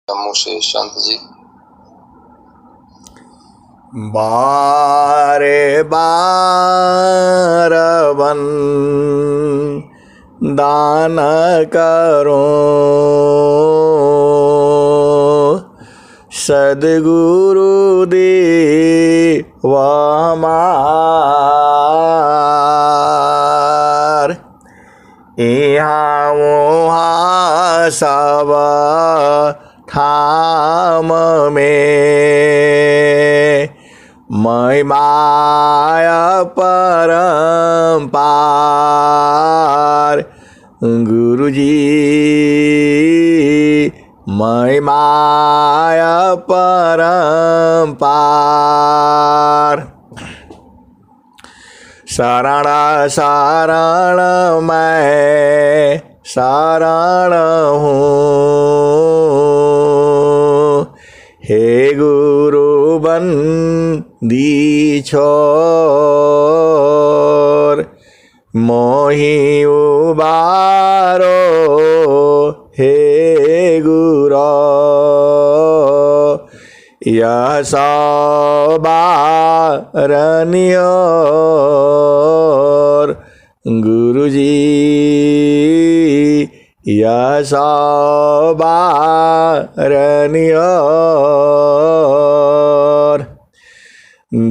जम्मू से शांत जी। बारे बार वन दान करो सद्गुरु देव हमार। यहाँ वहाँ सब थाम में मैं माया परम्पार। गुरुजी मैं माया परम्पार। शरण शरण मैं शरण हूँ, हे गुरु बंदी छोर। मोहि उबारो हे गुरो, यह सवारनियोर। गुरुजी यह सवारनियोर।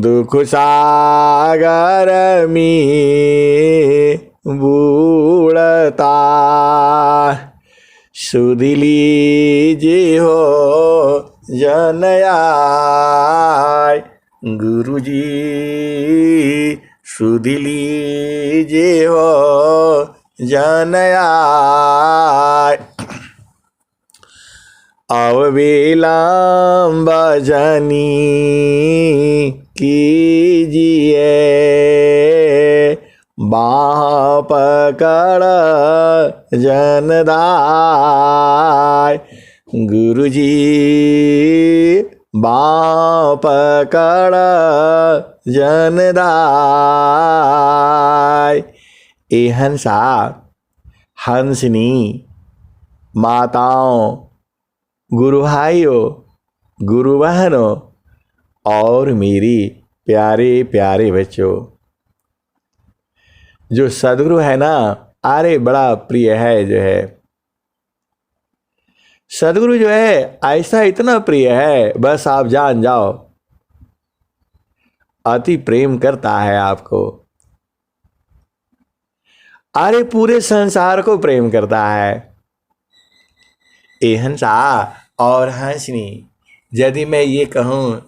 दुख सागर में बूढ़ता सुध लीजिए हो जनयाय। गुरुजी सुध लीजिए हो जनयाय। अविलंब जनी कीजिए, बाह पकड़ जनदाय। गुरुजी बाह पकड़ जनदाय। ए हंसा हंसनी माताओं, गुरु भाइयों, गुरु बहनों और मेरी प्यारे प्यारे बच्चों, जो सदगुरु है ना, अरे बड़ा प्रिय है जो है। सदगुरु जो है ऐसा इतना प्रिय है, बस आप जान जाओ, अति प्रेम करता है आपको। अरे पूरे संसार को प्रेम करता है। ए हंसा और हंसनी, यदि मैं ये कहूँ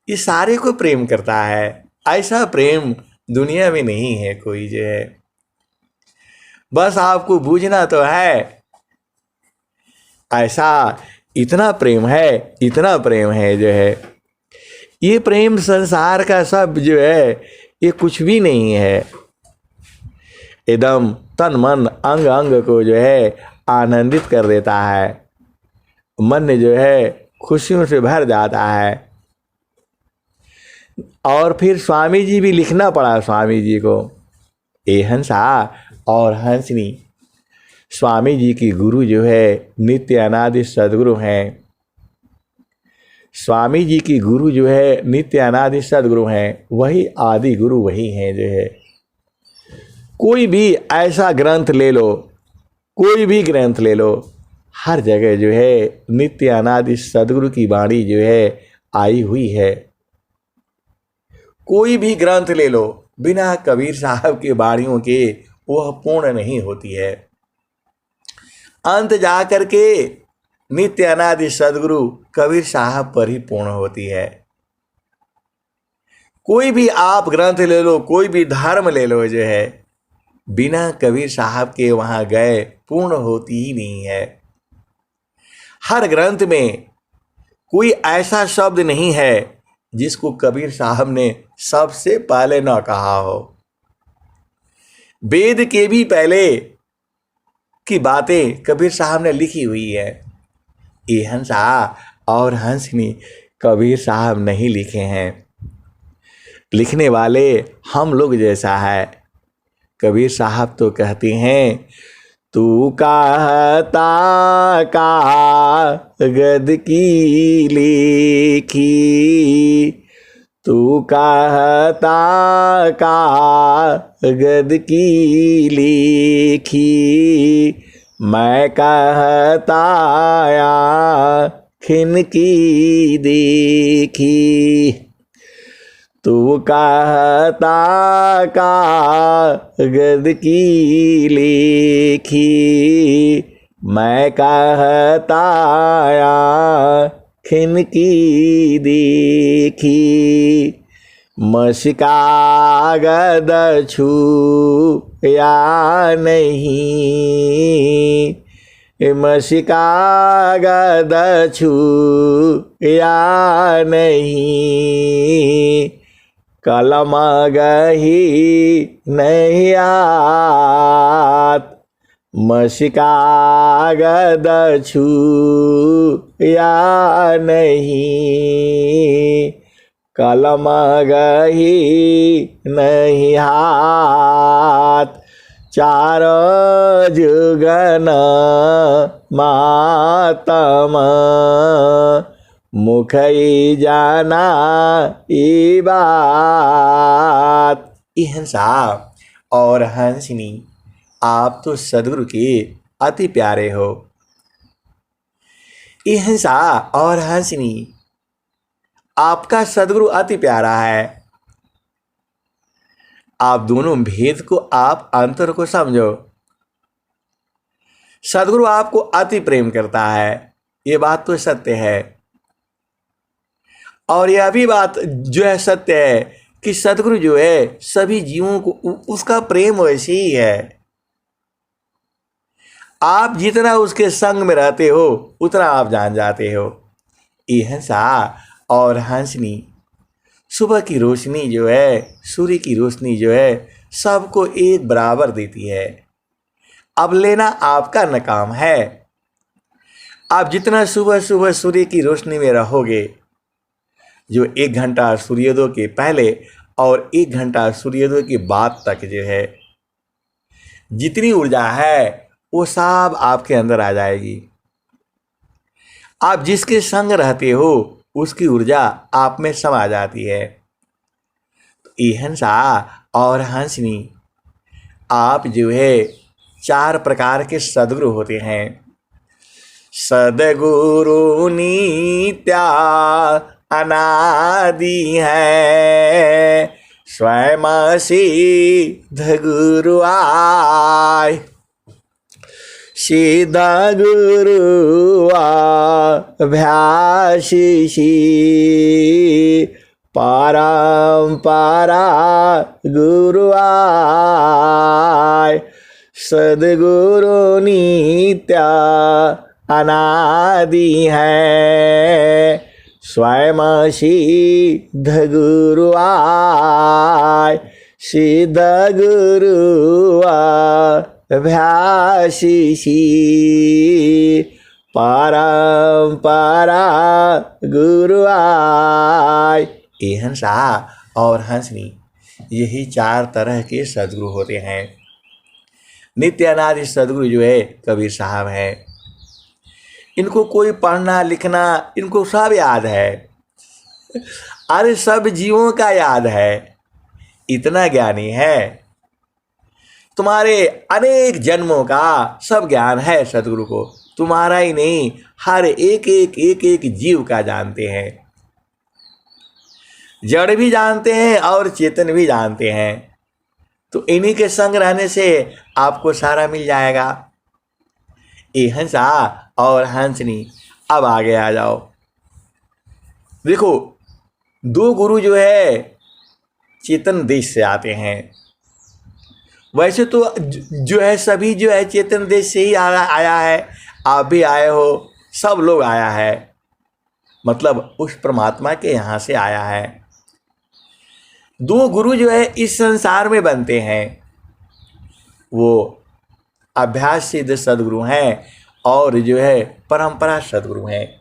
इस सारे को प्रेम करता है, ऐसा प्रेम दुनिया में नहीं है कोई जो है। बस आपको बूझना तो है, ऐसा इतना प्रेम है, इतना प्रेम है जो है। ये प्रेम संसार का सब जो है ये कुछ भी नहीं है। एकदम तन मन अंग अंग को जो है आनंदित कर देता है, मन जो है खुशियों से भर जाता है। और फिर स्वामी जी भी लिखना पड़ा स्वामी जी को। ए हंसा और हंसनी, स्वामी जी की गुरु जो है नित्य अनादि सदगुरु हैं। स्वामी जी की गुरु जो है नित्य अनादि सदगुरु हैं, वही आदि गुरु वही हैं जो है। कोई भी ऐसा ग्रंथ ले लो, कोई भी ग्रंथ ले लो, हर जगह जो है नित्य अनादि सदगुरु की वाणी जो है आई हुई है। कोई भी ग्रंथ ले लो, बिना कबीर साहब की वाणियों के वह पूर्ण नहीं होती है। अंत जा करके नित्य अनादि सदगुरु कबीर साहब पर ही पूर्ण होती है। कोई भी आप ग्रंथ ले लो, कोई भी धर्म ले लो जो है, बिना कबीर साहब के वहां गए पूर्ण होती ही नहीं है। हर ग्रंथ में कोई ऐसा शब्द नहीं है जिसको कबीर साहब ने सबसे पहले न कहा हो। वेद के भी पहले की बातें कबीर साहब ने लिखी हुई है। ये हंसा और हंसनी कबीर साहब नहीं लिखे हैं, लिखने वाले हम लोग जैसा है। कबीर साहब तो कहते हैं तू कहता कागद की लेखी, तू कहता कागद की लेखी, मैं कहता आँखिन की देखी। तू कहता कागद की लेखी, मैं कहता आँखिन की देखी। मस्कागद छूया नहीं, मस्कागद छूया नहीं, कलम गही नहीं आत। मस्कागद छूया नहीं, कलम गही नहीं हाथ। चार जुगन मातम, मुखई जाना ई बात। ई हंसा और हंसनी, आप तो सदगुरु के अति प्यारे हो। ई हंसा और हंसनी, आपका सदगुरु अति प्यारा है। आप दोनों भेद को, आप अंतर को समझो। सदगुरु आपको अति प्रेम करता है, ये बात तो सत्य है। और यह भी बात जो है सत्य है कि सदगुरु जो है सभी जीवों को, उसका प्रेम वैसे ही है। आप जितना उसके संग में रहते हो उतना आप जान जाते हो। ये हंसा और हंसनी, सुबह की रोशनी जो है, सूर्य की रोशनी जो है, सबको एक बराबर देती है। अब लेना आपका न काम है। आप जितना सुबह सुबह सूर्य की रोशनी में रहोगे, जो 1 घंटा सूर्योदय के पहले और 1 घंटा सूर्योदय के बाद तक जो है जितनी ऊर्जा है वो सब आपके अंदर आ जाएगी। आप जिसके संग रहते हो उसकी ऊर्जा आप में समा जाती है। तो ये हंसा और हंसनी, आप जो है 4 प्रकार के सदगुरु होते हैं। सदगुरु नित्या अनादि है, स्वयं सिद्ध गुरु आय। सिद्ध गुरु अभ्यासी, परंपरा गुरु आय। सदगुरु नित्या अनादि है, स्वयं सिद्ध गुरु आय। सिद्ध गुरु अभ्यासी, परंपरा गुरु आय। ये हंसा और हंसनी, यही 4 तरह के सदगुरु होते हैं। नित्य अनादि सदगुरु जो है कबीर साहब है। इनको कोई पढ़ना लिखना, इनको सब याद है। अरे सब जीवों का याद है, इतना ज्ञानी है। तुम्हारे अनेक जन्मों का सब ज्ञान है सदगुरु को। तुम्हारा ही नहीं, हर एक एक जीव का जानते हैं। जड़ भी जानते हैं और चेतन भी जानते हैं। तो इन्हीं के संग रहने से आपको सारा मिल जाएगा। ये हंसा और हंसनी, अब आगे आ जाओ। देखो, 2 गुरु जो है चेतन देश से आते हैं। वैसे तो जो है सभी जो है चेतन देश से ही आया है। आप भी आए हो, सब लोग आया है, मतलब उस परमात्मा के यहाँ से आया है। 2 गुरु जो है इस संसार में बनते हैं, वो अभ्यास सिद्ध सदगुरु हैं और जो है परंपरा सदगुरु हैं।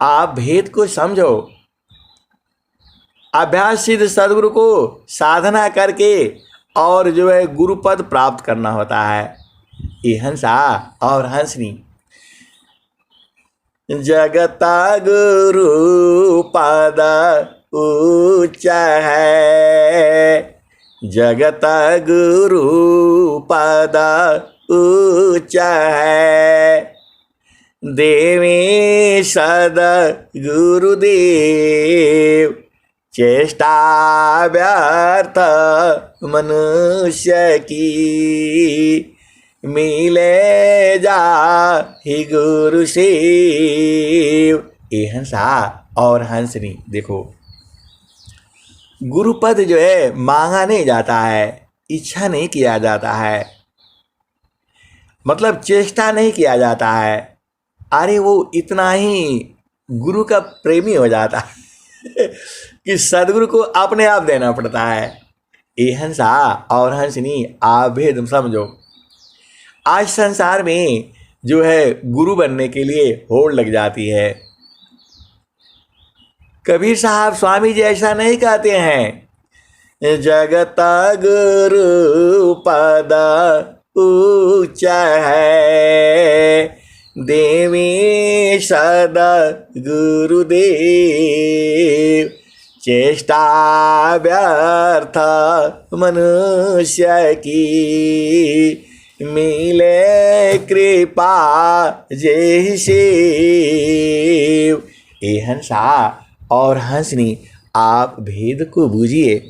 आप भेद को समझो। अभ्यास सिद्ध सदगुरु को साधना करके और जो है गुरुपद प्राप्त करना होता है। ये हंसा और हंसनी जगता गुरु पद ऊंचा है, जगता गुरु पद ऊंचा है, देवी सद गुरुदेव चेष्टा व्यर्थ मनुष्य की, मिले जा ही गुरु शिव। ये हंसा और हंसनी देखो, गुरुपद जो है मांगा नहीं जाता है, इच्छा नहीं किया जाता है, मतलब चेष्टा नहीं किया जाता है। अरे वो इतना ही गुरु का प्रेमी हो जाता है कि सदगुरु को अपने आप देना पड़ता है। ये हंसा और हंसनी आप भेद समझो। आज संसार में जो है गुरु बनने के लिए होड़ लग जाती है। कबीर साहब स्वामी जी ऐसा नहीं कहते हैं, जगता गुरु पद ऊंचा है, देवी सदा गुरुदेव चेष्टा व्यर्थ मनुष्य की, मिले कृपा जय शिव। ये हंसा और हंसनी आप भेद को बूझिए।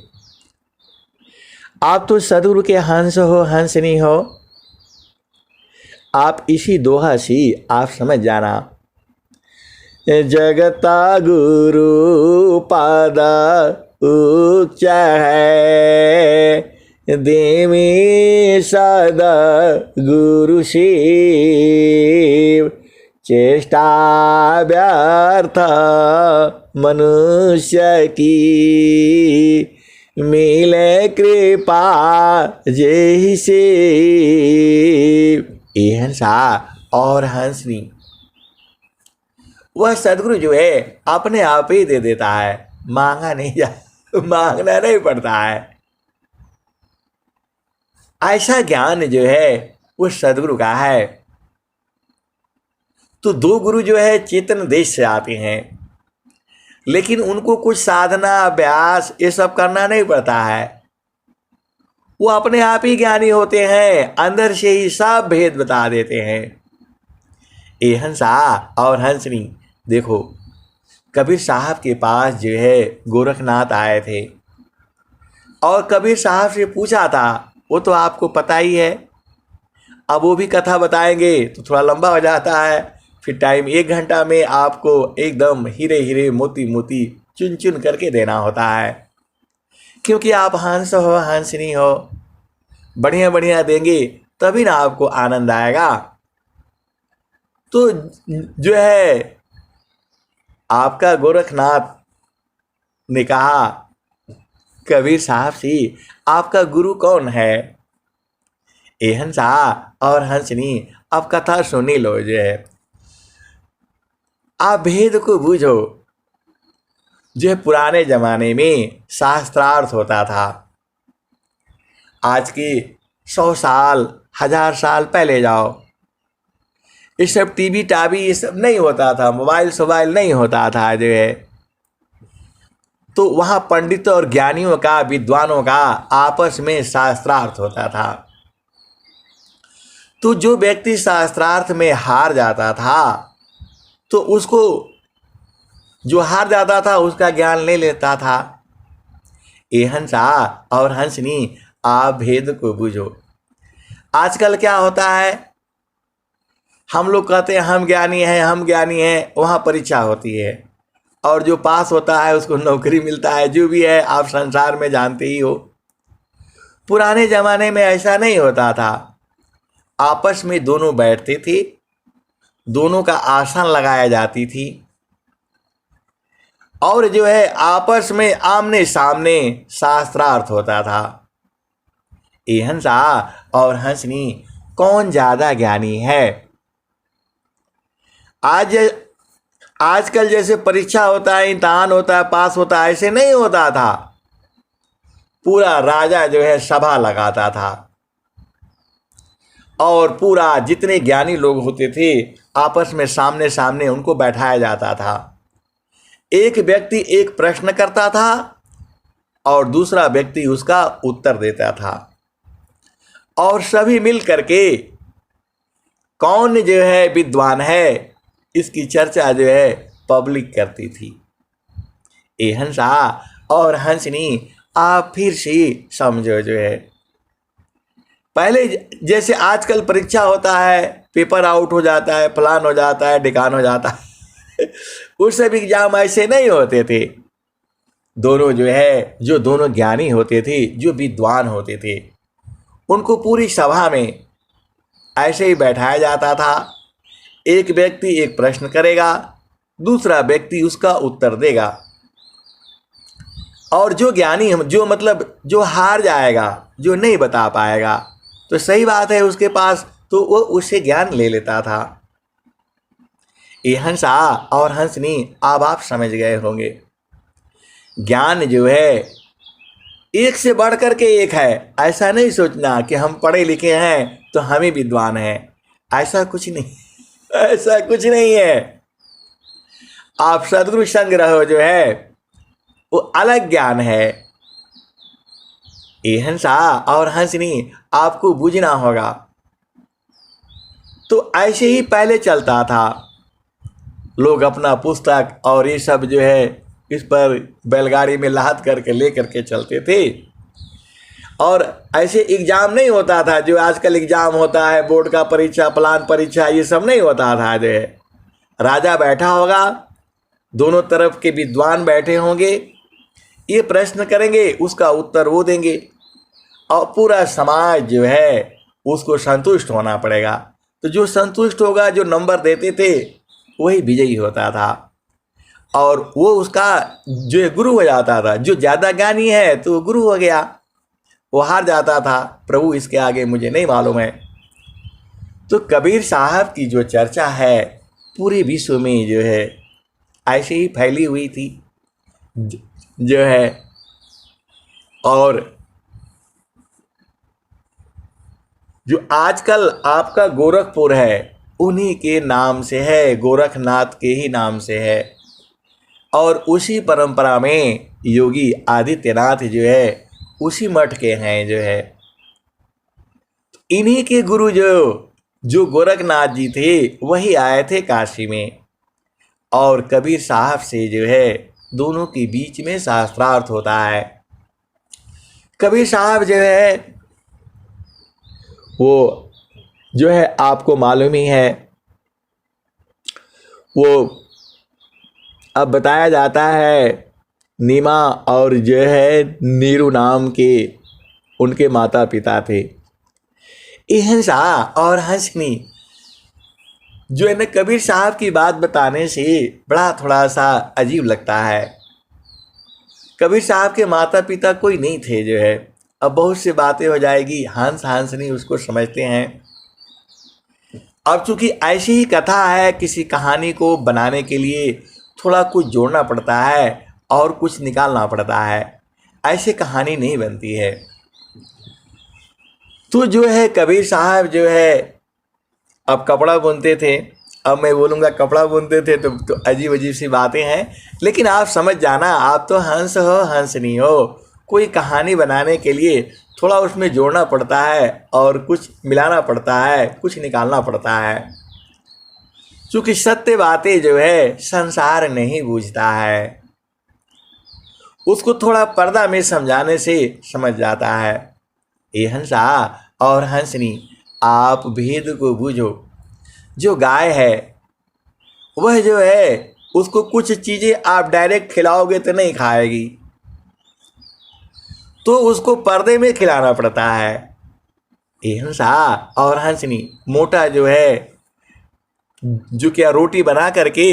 आप तो सदगुरु के हंस हो, हंसनी हो। आप इसी दोहा से आप समझ जाना, जगता गुरु पद ऊंचा है, देवी सदा गुरु शिव चेष्टा व्यर्थ मनुष्य की, मिले कृपा जय शिव। ये हंसा और हंसनी वह सदगुरु जो है अपने आप ही दे देता है, मांगा नहीं जा मांगना नहीं पड़ता है। ऐसा ज्ञान जो है वो सदगुरु का है। तो दो गुरु जो है चेतन देश से आते हैं, लेकिन उनको कुछ साधना अभ्यास ये सब करना नहीं पड़ता है। वो अपने आप ही ज्ञानी होते हैं, अंदर से ही सब भेद बता देते हैं। ये हंसा और हंसनी देखो, कबीर साहब के पास जो है गोरखनाथ आए थे और कबीर साहब से पूछा था, वो तो आपको पता ही है। अब वो भी कथा बताएंगे तो थोड़ा लंबा हो जाता है, फिर टाइम 1 घंटा में आपको एकदम हीरे हीरे मोती मोती चुन चुन करके देना होता है, क्योंकि आप हंस हो, हंसनी हो, बढ़िया बढ़िया देंगे तभी ना आपको आनंद आएगा। तो जो है आपका गोरखनाथ ने कहा कबीर साहब से, आपका गुरु कौन है? ए हंसा और हंसनी अब कथा सुनी लो। जो है आप भेद को बूझो। जो है पुराने जमाने में शास्त्रार्थ होता था। आज की 100 साल 1000 साल पहले जाओ, ये सब टीवी टावी ये सब नहीं होता था, मोबाइल सोबाइल नहीं होता था। जो है तो वहाँ पंडितों और ज्ञानियों का, विद्वानों का आपस में शास्त्रार्थ होता था। तो जो व्यक्ति शास्त्रार्थ में हार जाता था तो उसको, जो हार जाता था उसका ज्ञान ले लेता था। ये हंसा और हंसनी आप भेद को बूझो। आजकल क्या होता है, हम लोग कहते हैं हम ज्ञानी हैं, हम ज्ञानी हैं, वहाँ परीक्षा होती है और जो पास होता है उसको नौकरी मिलता है। जो भी है आप संसार में जानते ही हो। पुराने ज़माने में ऐसा नहीं होता था। आपस में दोनों बैठते थे, दोनों का आसन लगाया जाती थी और जो है आपस में आमने सामने शास्त्रार्थ होता था। ये हंसा और हंसनी कौन ज़्यादा ज्ञानी है? आजकल जैसे परीक्षा होता है, इम्तहान होता है, पास होता है, ऐसे नहीं होता था। पूरा राजा जो है सभा लगाता था और पूरा जितने ज्ञानी लोग होते थे आपस में सामने सामने उनको बैठाया जाता था। एक व्यक्ति एक प्रश्न करता था और दूसरा व्यक्ति उसका उत्तर देता था और सभी मिल करके कौन जो है विद्वान है इसकी चर्चा जो है पब्लिक करती थी। ए हंसा और हंसनी आप फिर से समझो जो है पहले जैसे आजकल परीक्षा होता है, पेपर आउट हो जाता है, फलान हो जाता है, ढिकान हो जाता है उस सब एग्जाम ऐसे नहीं होते थे। दोनों जो है जो दोनों ज्ञानी होते थे, जो विद्वान होते थे, उनको पूरी सभा में ऐसे ही बैठाया जाता था। एक व्यक्ति एक प्रश्न करेगा, दूसरा व्यक्ति उसका उत्तर देगा और जो ज्ञानी जो मतलब जो हार जाएगा, जो नहीं बता पाएगा, तो सही बात है उसके पास तो वो उससे ज्ञान ले लेता था। ये हंसा और हंसनी अब आप समझ गए होंगे, ज्ञान जो है एक से बढ़ कर के एक है। ऐसा नहीं सोचना कि हम पढ़े लिखे हैं तो हम ही विद्वान हैं, ऐसा कुछ नहीं ऐसा कुछ नहीं है। आप सदगुरु संग रहो जो है वो अलग ज्ञान है। ये हंसा और हंसनी आपको बूझना होगा। तो ऐसे ही पहले चलता था, लोग अपना पुस्तक और ये सब जो है इस पर बैलगाड़ी में लाद करके ले करके चलते थे और ऐसे एग्जाम नहीं होता था जो आजकल एग्जाम होता है, बोर्ड का परीक्षा, प्लान परीक्षा, ये सब नहीं होता था। जो है राजा बैठा होगा, दोनों तरफ के विद्वान बैठे होंगे, ये प्रश्न करेंगे, उसका उत्तर वो देंगे और पूरा समाज जो है उसको संतुष्ट होना पड़ेगा। तो जो संतुष्ट होगा, जो नंबर देते थे, वही विजयी होता था और वो उसका जो गुरु हो जाता था। जो ज़्यादा ज्ञानी है तो गुरु हो गया, वो हार जाता था, प्रभु इसके आगे मुझे नहीं मालूम है। तो कबीर साहब की जो चर्चा है पूरे विश्व में जो है ऐसे ही फैली हुई थी जो है। और जो आजकल आपका गोरखपुर है उन्हीं के नाम से है, गोरखनाथ के ही नाम से है और उसी परंपरा में योगी आदित्यनाथ जो है उसी मठ के हैं जो है। इन्हीं के गुरु जो गोरखनाथ जी थे वही आए थे काशी में और कबीर साहब से जो है दोनों के बीच में शास्त्रार्थ होता है। कबीर साहब जो है वो जो है आपको मालूम ही है, वो अब बताया जाता है नीमा और जो है नीरू नाम के उनके माता पिता थे। ये हंसा और हंसनी जो है ना कबीर साहब की बात बताने से बड़ा थोड़ा सा अजीब लगता है। कबीर साहब के माता पिता कोई नहीं थे जो है। अब बहुत सी बातें हो जाएगी, हंस हंसनी उसको समझते हैं। अब चूंकि ऐसी ही कथा है, किसी कहानी को बनाने के लिए थोड़ा कुछ जोड़ना पड़ता है और कुछ निकालना पड़ता है, ऐसे कहानी नहीं बनती है। तो जो है कबीर साहब जो है अब कपड़ा बुनते थे। अब मैं बोलूँगा कपड़ा बुनते थे तो अजीब अजीब सी बातें हैं, लेकिन आप समझ जाना, आप तो हंस हो हंसनी हो। कोई कहानी बनाने के लिए थोड़ा उसमें जोड़ना पड़ता है और कुछ मिलाना पड़ता है, कुछ निकालना पड़ता है। क्योंकि सत्य बातें जो है संसार नहीं बूझता है, उसको थोड़ा पर्दा में समझाने से समझ जाता है। ये हंसा और हंसनी आप भेद को बूझो। जो गाय है वह जो है उसको कुछ चीज़ें आप डायरेक्ट खिलाओगे तो नहीं खाएगी, तो उसको पर्दे में खिलाना पड़ता है। ये हंसा और हंसनी मोटा जो है जो क्या रोटी बना करके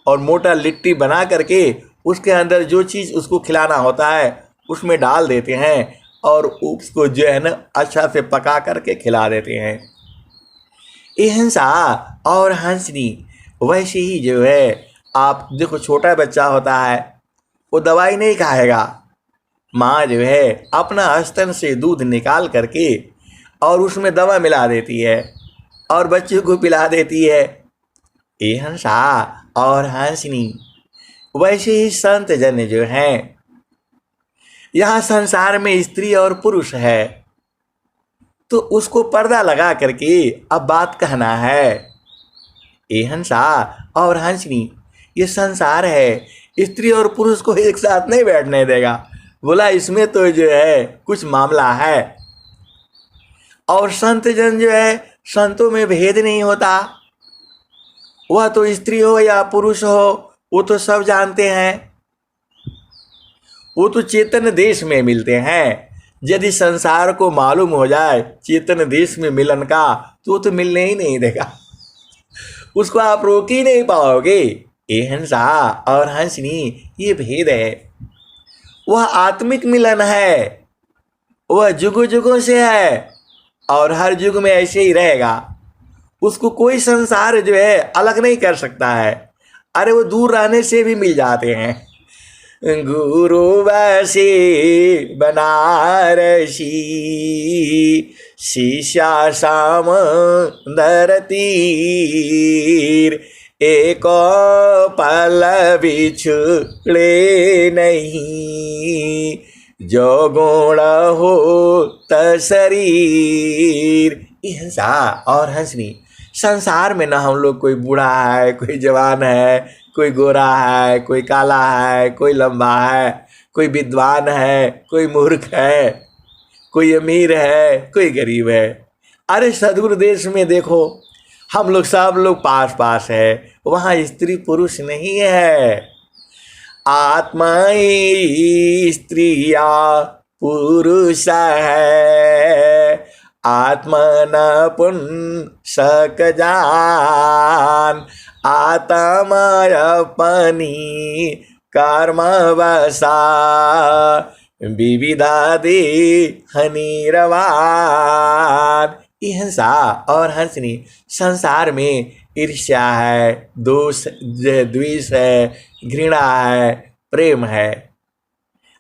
और मोटा लिट्टी बना करके उसके अंदर जो चीज़ उसको खिलाना होता है उसमें डाल देते हैं और उसको जो है ना अच्छा से पका करके खिला देते हैं। ये हंसा और हंसनी वैसे ही जो है आप देखो, छोटा बच्चा होता है वो दवाई नहीं खाएगा, माँ जो है अपना स्तन से दूध निकाल करके और उसमें दवा मिला देती है और बच्चे को पिला देती है। ए हंसा और हंसनी, वैसे ही संत जन जो हैं, यहाँ संसार में स्त्री और पुरुष है तो उसको पर्दा लगा करके अब बात कहना है। ए हंसा और हंसनी, ये संसार है, स्त्री और पुरुष को एक साथ नहीं बैठने देगा। बोला इसमें तो जो है कुछ मामला है। और संत जन जो है, संतों में भेद नहीं होता, वह तो स्त्री हो या पुरुष हो वो तो सब जानते हैं, वो तो चेतन देश में मिलते हैं। यदि संसार को मालूम हो जाए चेतन देश में मिलन का तो वो तो मिलने ही नहीं देगा, उसको आप रोक ही नहीं पाओगे। ए हंसा और हंसनी, ये भेद है। वह आत्मिक मिलन है, वह जुगों जुगों से है और हर युग में ऐसे ही रहेगा। उसको कोई संसार जो है अलग नहीं कर सकता है। अरे वो दूर रहने से भी मिल जाते हैं। गुरु बसे बनारसी, शिष्या सामंदर तीर, एक पल बिछड़े नहीं, जो गुण हो शरीर। हंसा और हंसनी, संसार में ना हम लोग कोई बूढ़ा है, कोई जवान है, कोई गोरा है, कोई काला है, कोई लंबा है, कोई विद्वान है, कोई मूर्ख है, कोई अमीर है, कोई गरीब है। अरे सदगुरु देश में देखो, हम लोग सब लोग पास पास है, वहाँ स्त्री पुरुष नहीं है। आत्मा स्त्रिया पुरुष है, आत्मन पुंसक जान, आत्मा अपनी कर्म वसा, विविधा देह निर्वाण। हंसा और हंसनी, संसार में ईर्ष्या है, दोष द्वेष है, घृणा है, प्रेम है।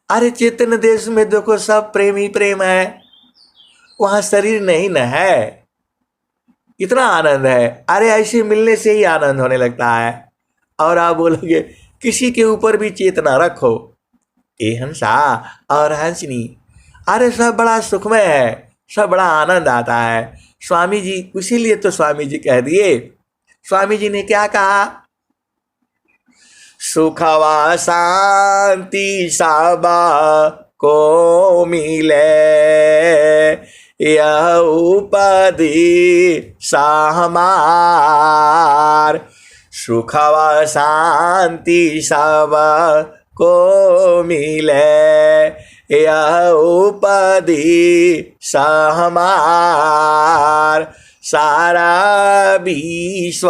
अरे चेतन देश में देखो सब प्रेम ही प्रेम है, वहां शरीर नहीं न है। इतना आनंद है, अरे ऐसे मिलने से ही आनंद होने लगता है। और आप बोलोगे किसी के ऊपर भी चेतना रखो। ए हंसा और हंसनी, अरे सब बड़ा सुखमय है, सब बड़ा आनंद आता है। स्वामी जी, इसीलिए तो स्वामी जी कह दिए, स्वामी जी ने क्या कहा, सुखवा शांति सबा को मिले, यह उपाधि हमार। सुखवा शांति सब को मिले, यह उपाधि हमार। सारा विश्व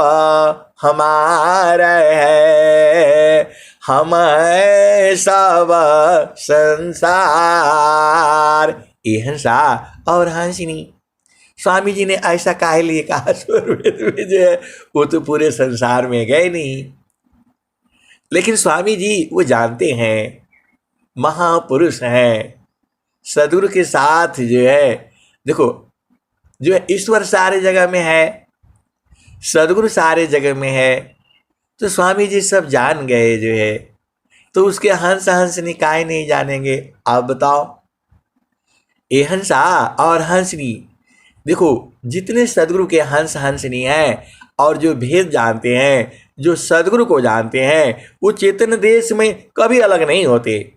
हमारा है, हम है सब संसार। ये हंसा और हंसनी, स्वामी जी ने ऐसा काहे लिए कहा? स्वरवेद में जो है वो तो पूरे संसार में गए नहीं, लेकिन स्वामी जी वो जानते हैं, महापुरुष हैं, सदगुरु के साथ जो है, देखो जो है ईश्वर सारे जगह में है, सदगुरु सारे जगह में है, तो स्वामी जी सब जान गए जो है, तो उसके हंस हंसनी काहे नहीं जानेंगे? आप बताओ। ये हंसा और हंसनी, देखो जितने सदगुरु के हंस हंसनी हैं और जो भेद जानते हैं, जो सदगुरु को जानते हैं, वो चेतन देश में कभी अलग नहीं होते।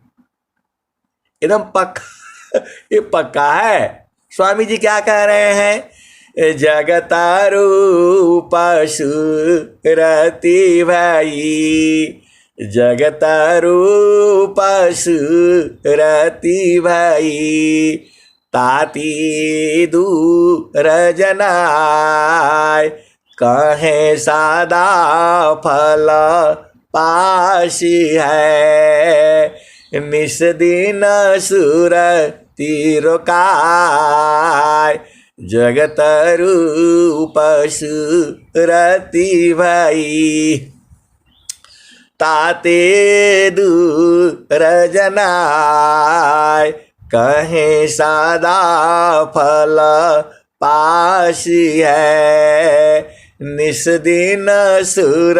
एकदम पक्का, ये पक्का है। स्वामी जी क्या कह रहे हैं? जगतारूप सुरति भाई, जगतारूप सुरति भाई, ताती दूर जनाय, कहे सादा फल पासी है, निस दिन सुरति रोकाय, जगत रूप सुरति भाई। ताते दूर जनाय, कहें सदा फल पासी है, निस दिन सुर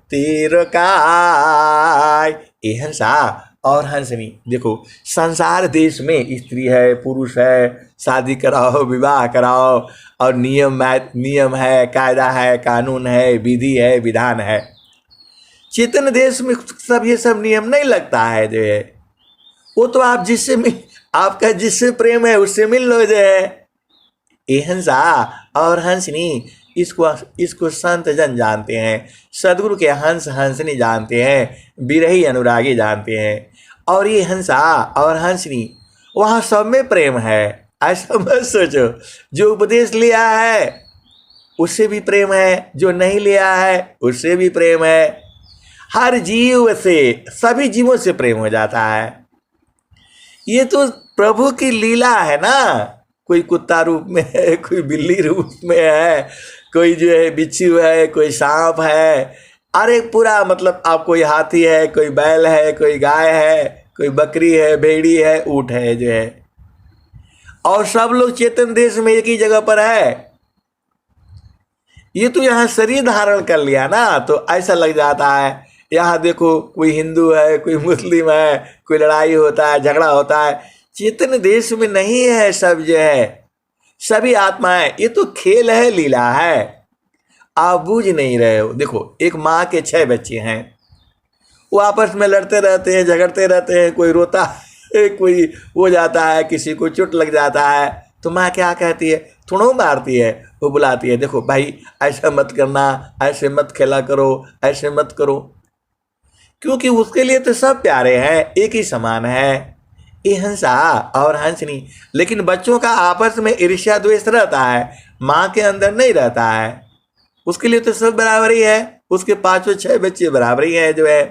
तीर काय। ए हंसा और हंसनी, देखो संसार देश में स्त्री है, पुरुष है, शादी कराओ, विवाह कराओ, और नियम है, कायदा है, कानून है, विधि है, विधान है। चेतन देश में सब ये सब नियम नहीं लगता है जो है। वो तो आप आपका जिससे प्रेम है उससे मिल लो जो है। ए हंसा और हंसनी, इसको संत जन जानते हैं, सदगुरु के हंस हंसनी जानते हैं, बिरही अनुरागी जानते हैं। और ये हंसा और हंसनी, वहाँ सब में प्रेम है, ऐसा मत सोचो। जो उपदेश लिया है उससे भी प्रेम है, जो नहीं लिया है उससे भी प्रेम है। हर जीव से, सभी जीवों से प्रेम हो जाता है। ये तो प्रभु की लीला है ना। कोई कुत्ता रूप में है, कोई बिल्ली रूप में है, कोई जो है बिच्छू है, कोई सांप है, अरे पूरा मतलब आप, कोई हाथी है, कोई बैल है, कोई गाय है, कोई बकरी है, भेड़ी है, ऊँट है जो है, और सब लोग चेतन देश में एक ही जगह पर है। ये तो यहाँ शरीर धारण कर लिया ना, तो ऐसा लग जाता है। यहाँ देखो कोई हिंदू है, कोई मुस्लिम है, कोई लड़ाई होता है, झगड़ा होता है। चेतन देश में नहीं है, सब जो है सभी आत्माएं। ये तो खेल है, लीला है, आप बूझ नहीं रहे हो। देखो एक माँ के 6 बच्चे हैं, वो आपस में लड़ते रहते हैं, झगड़ते रहते हैं, कोई रोता है, कोई हो जाता है, किसी को चोट लग जाता है, तो माँ क्या कहती है, थोड़ा मारती है, वो बुलाती है, देखो भाई ऐसा मत करना, ऐसे मत खेला करो, ऐसे मत करो। क्योंकि उसके लिए तो सब प्यारे हैं, एक ही समान है। ये हंसा और हंसनी, लेकिन बच्चों का आपस में ईर्ष्या द्वेष रहता है, माँ के अंदर नहीं रहता है। उसके लिए तो सब बराबर ही है, उसके 5-6 बच्चे बराबर ही है जो है।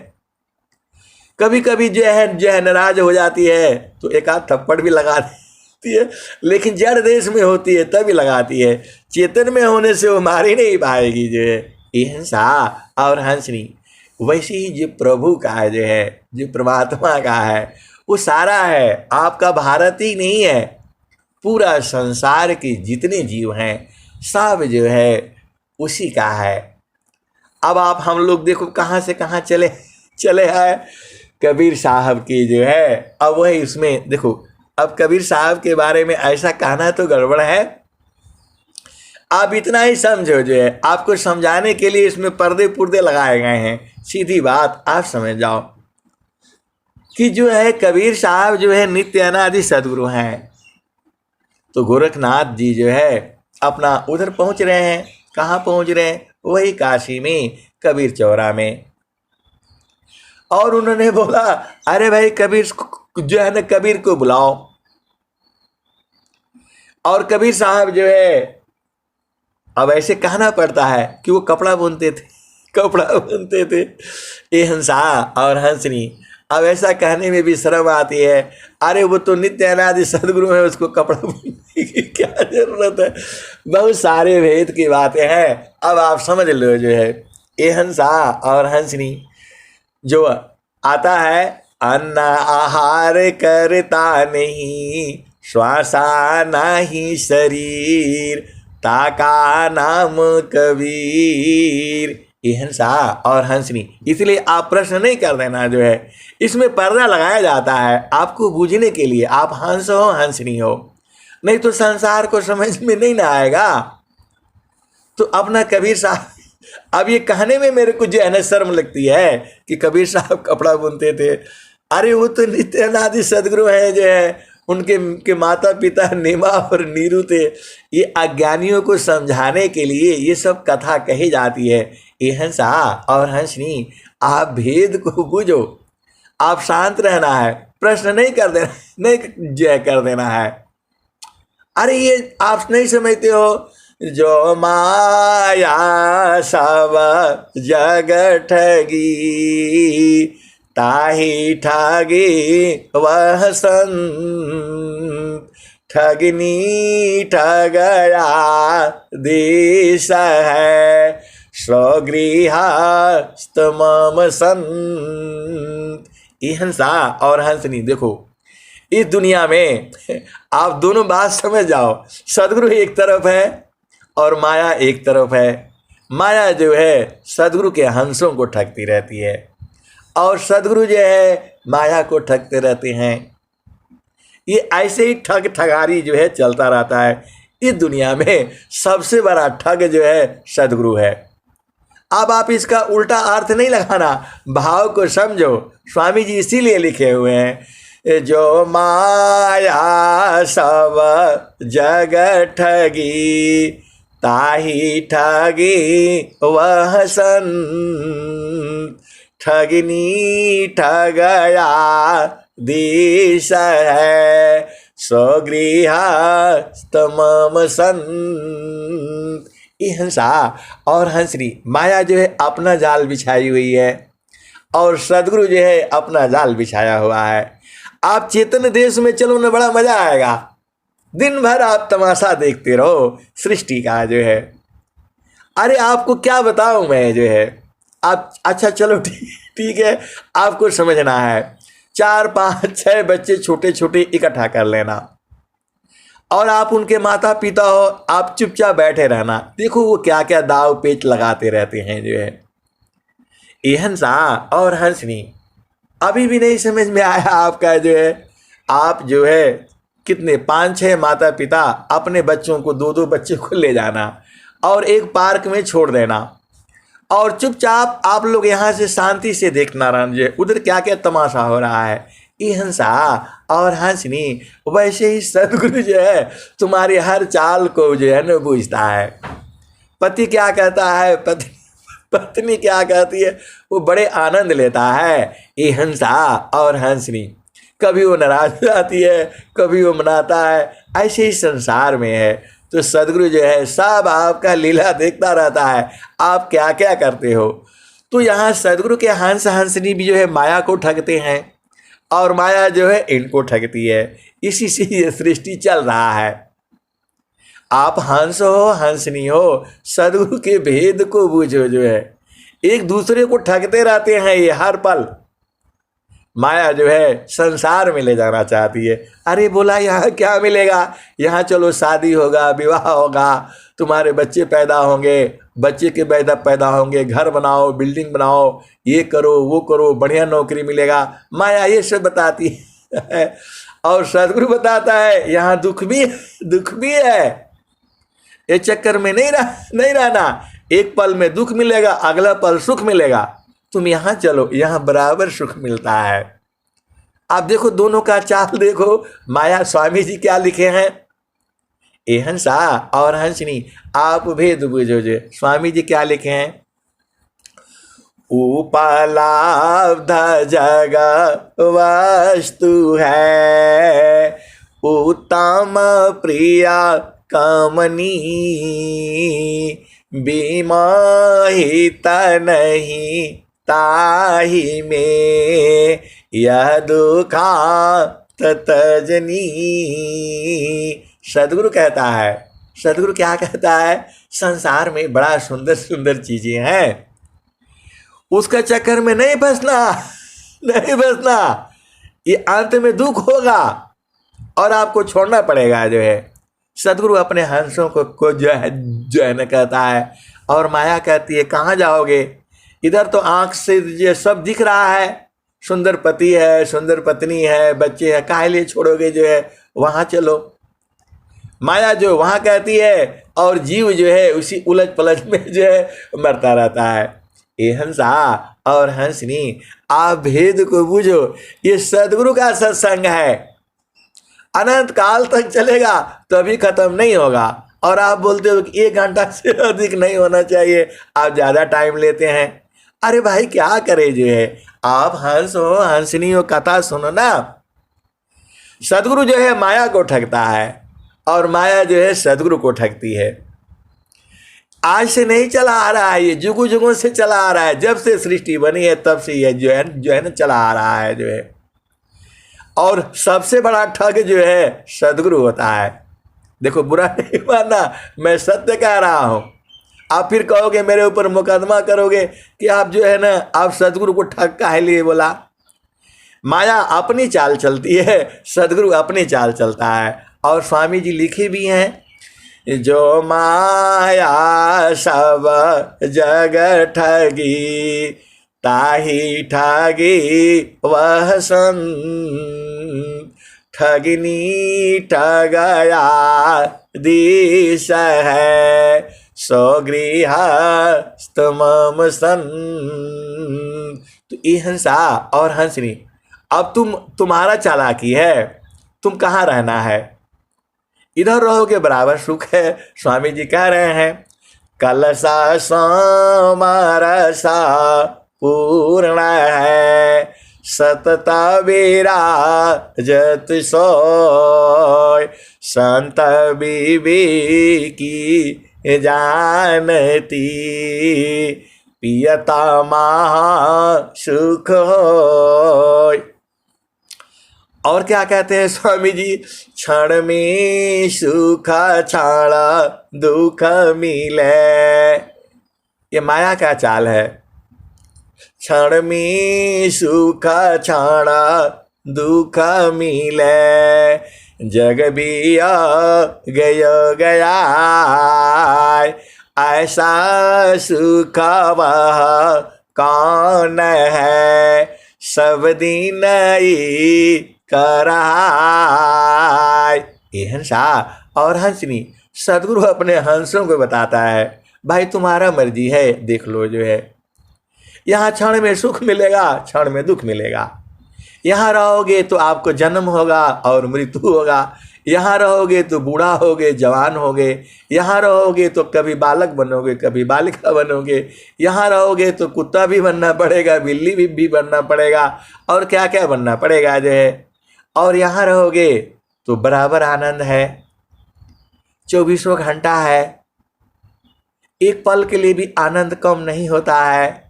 कभी कभी जो है नाराज हो जाती है तो एक आध थप्पड़ भी लगा देती है, लेकिन जड़ देश में होती है तभी लगाती है, चेतन में होने से वो मार ही नहीं पाएगी जो है। ये हंसा और हंसनी, वैसे ही जो प्रभु का है जो है, जो परमात्मा का है, वो सारा है, आपका भारत ही नहीं है, पूरा संसार के जितने जीव हैं सब जो है उसी का है। अब आप हम लोग देखो कहाँ से कहाँ चले आए, कबीर साहब की जो है। अब वही उसमें देखो, अब कबीर साहब के बारे में ऐसा कहना तो गड़बड़ है। आप इतना ही समझो जो है, आपको समझाने के लिए इसमें पर्दे पुर्दे लगाए गए हैं। सीधी बात आप समझ जाओ कि जो है कबीर साहब जो है नित्य अनादि सदगुरु हैं। तो गोरखनाथ जी जो है अपना उधर पहुंच रहे हैं। कहाँ पहुंच रहे हैं? वही काशी में, कबीर चौरा में। और उन्होंने बोला, अरे भाई कबीर जो है ना, कबीर को बुलाओ। और कबीर साहब जो है, अब ऐसे कहना पड़ता है कि वो कपड़ा बुनते थे। ये हंसा और हंसनी, अब ऐसा कहने में भी शर्म आती है। अरे वो तो नित्य अनादि सदगुरु है, उसको कपड़ा बुनने की क्या जरूरत है। बहुत सारे भेद की बातें हैं, अब आप समझ लो जो है। ये हंसा और हंसनी जो आता है, अन्न आहार करता नहीं, श्वासा नहीं शरीर, ताका नाम कबीर। ये हंसा और हंसनी, इसलिए आप प्रश्न नहीं कर देना जो है, इसमें पर्दा लगाया जाता है आपको बूझने के लिए। आप हंस हो हंसनी हो, नहीं तो संसार को समझ में नहीं ना आएगा। तो अपना कबीर साहब, अब ये कहने में मेरे को जो है ना शर्म लगती है कि कबीर साहब कपड़ा बुनते थे। अरे वो तो नित्य अनादि सदगुरु है जो है, उनके माता पिता नीमा और नीरू थे। ये अज्ञानियों को समझाने के लिए ये सब कथा कही जाती है। ये हंसा और हंसनी, आप भेद को बूझो, आप शांत रहना है, प्रश्न नहीं कर देना, नहीं जय कर देना है। अरे ये आप नहीं समझते हो, जो माया सब जग ठगी, ताही ठगी वह संत, ठगनी ठगया देश है, स्वगृहस्थमम संत। ये हंसा और हंसनी, देखो इस दुनिया में आप दोनों बात समझ जाओ। सदगुरु एक तरफ है और माया एक तरफ है। माया जो है सदगुरु के हंसों को ठगती रहती है और सदगुरु जो है माया को ठगते रहते हैं। ये ऐसे ही ठग ठगारी जो है चलता रहता है। इस दुनिया में सबसे बड़ा ठग जो है सदगुरु है। अब आप इसका उल्टा अर्थ नहीं लगाना, भाव को समझो। स्वामी जी इसीलिए लिखे हुए हैं, जो माया सब जग ठगी, ताही ठगी वह संत। ठगनी ठगया दिश है, स्वगृहस्थमम संत। ये हंसा और हंसनी, माया जो है अपना जाल बिछाई हुई है और सदगुरु जो है अपना जाल बिछाया हुआ है। आप चेतन देश में चलो ना, बड़ा मजा आएगा। दिन भर आप तमाशा देखते रहो सृष्टि का जो है। अरे आपको क्या बताऊं मैं जो है। आप अच्छा चलो ठीक है, आपको समझना है। 4 5 6 बच्चे छोटे छोटे इकट्ठा कर लेना और आप उनके माता पिता हो, आप चुपचाप बैठे रहना। देखो वो क्या क्या दाव पेच लगाते रहते हैं जो है। ये हंसा और हंसनी अभी भी नहीं समझ में आया आपका जो है। आप जो है कितने 5 6 माता पिता अपने बच्चों को 2 2 बच्चे को ले जाना और एक पार्क में छोड़ देना और चुपचाप आप लोग यहाँ से शांति से देखना रहना जो उधर क्या क्या तमाशा हो रहा है। ये हंसा और हंसनी, वैसे ही सदगुरु जो है तुम्हारी हर चाल को जो है न बूझता है। पति क्या कहता है, पत्नी क्या कहती है, वो बड़े आनंद लेता है। ये हंसा और हंसनी, कभी वो नाराज हो जाती है, कभी वो मनाता है। ऐसे ही संसार में है। तो सदगुरु जो है सब आपका लीला देखता रहता है, आप क्या क्या करते हो। तो यहाँ सदगुरु के हंस हंसनी भी जो है माया को ठगते हैं और माया जो है इनको ठगती है। इसी से ये सृष्टि चल रहा है। आप हंस हो हंसनी हो, सदगुरु के भेद को बूझो जो है। एक दूसरे को ठगते रहते हैं ये हर पल। माया जो है संसार में ले जाना चाहती है। अरे बोला यहाँ क्या मिलेगा, यहाँ चलो शादी होगा, विवाह होगा, तुम्हारे बच्चे पैदा होंगे, बच्चे के पैदा होंगे, घर बनाओ, बिल्डिंग बनाओ, ये करो वो करो, बढ़िया नौकरी मिलेगा। माया ये सब बताती है और सदगुरु बताता है यहाँ दुख भी है। ये चक्कर में नहीं रहना। एक पल में दुख मिलेगा, अगला पल सुख मिलेगा। तुम यहाँ चलो, यहाँ बराबर सुख मिलता है। आप देखो दोनों का चाल देखो। माया स्वामी जी क्या लिखे हैं, ए हंसा और हंसनी आप भेद बुझो जो। स्वामी जी क्या लिखे हैं, उपलब्ध जग वस्तु है, उत्तम प्रिया कमनी, बीमाहित नहीं ताही में, यह दुखा ततजनी। सदगुरु कहता है, सदगुरु क्या कहता है, संसार में बड़ा सुंदर सुंदर चीजें हैं, उसका चक्कर में नहीं फंसना। ये अंत में दुख होगा और आपको छोड़ना पड़ेगा जो है। सदगुरु अपने हंसों को जो है न कहता है और माया कहती है कहाँ जाओगे, इधर तो आंख से ये सब दिख रहा है, सुंदर पति है, सुंदर पत्नी है, बच्चे हैं, काहे लिए छोड़ोगे जो है, वहाँ चलो। माया जो वहाँ कहती है और जीव जो है उसी उलझ पलझ में जो है मरता रहता है। ये हंसा और हंसनी आप भेद को बूझो। ये सदगुरु का सत्संग है, अनंत काल तक चलेगा, तभी खत्म नहीं होगा। और आप बोलते हो कि 1 घंटा से अधिक नहीं होना चाहिए, आप ज़्यादा टाइम लेते हैं। अरे भाई क्या करे जो है, आप हंस हो हंसनी हो, कथा सुनो ना। सदगुरु जो है माया को ठगता है और माया जो है सदगुरु को ठगती है। आज से नहीं चला आ रहा है, ये जुगों जुगों से चला आ रहा है। जब से सृष्टि बनी है तब से ये जो है ना चला आ रहा है जो है। और सबसे बड़ा ठग जो है सदगुरु होता है। देखो बुरा नहीं मानना, मैं सत्य कह रहा हूँ। आप फिर कहोगे मेरे ऊपर मुकदमा करोगे कि आप जो है ना, आप सदगुरु को ठग काहे लिए बोला। माया अपनी चाल चलती है, सदगुरु अपनी चाल चलता है। और स्वामी जी लिखे भी हैं, जो माया सब जग ठगी, ताही ठगी वह संत, ठगनी ठगया दिश है, सो गृहस्थ मम सन। तो ये हंसा और हंसनी, अब तुम्हारा चालाकी है, तुम कहाँ रहना है, इधर रहोगे बराबर सुख है। स्वामी जी कह रहे हैं, कलसा समरसा पूर्ण है, सतता विराजत सोय, संत विवेकी जानती, पियता महा सुख होय। और क्या कहते हैं स्वामी जी, क्षण में सुख क्षण दुख मिले, ये माया का चाल है। क्षण में सुख क्षण दुख मिले, जग बिया गया ऐसा सुख वह कौन है, सब दिन ही कराय। ये हंसा और हंसनी, सदगुरु अपने हंसों को बताता है, भाई तुम्हारा मर्जी है, देख लो जो है। यहाँ क्षण में सुख मिलेगा, क्षण में दुख मिलेगा। यहाँ रहोगे तो आपको जन्म होगा और मृत्यु होगा, यहाँ रहोगे तो बूढ़ा होगे, जवान होगे, यहाँ रहोगे तो कभी बालक बनोगे, कभी बालिका बनोगे, यहाँ रहोगे तो कुत्ता भी बनना पड़ेगा, बिल्ली भी बनना पड़ेगा, और क्या क्या बनना पड़ेगा जो है। और यहाँ रहोगे तो बराबर आनंद है, 24 घंटा है, एक पल के लिए भी आनंद कम नहीं होता है।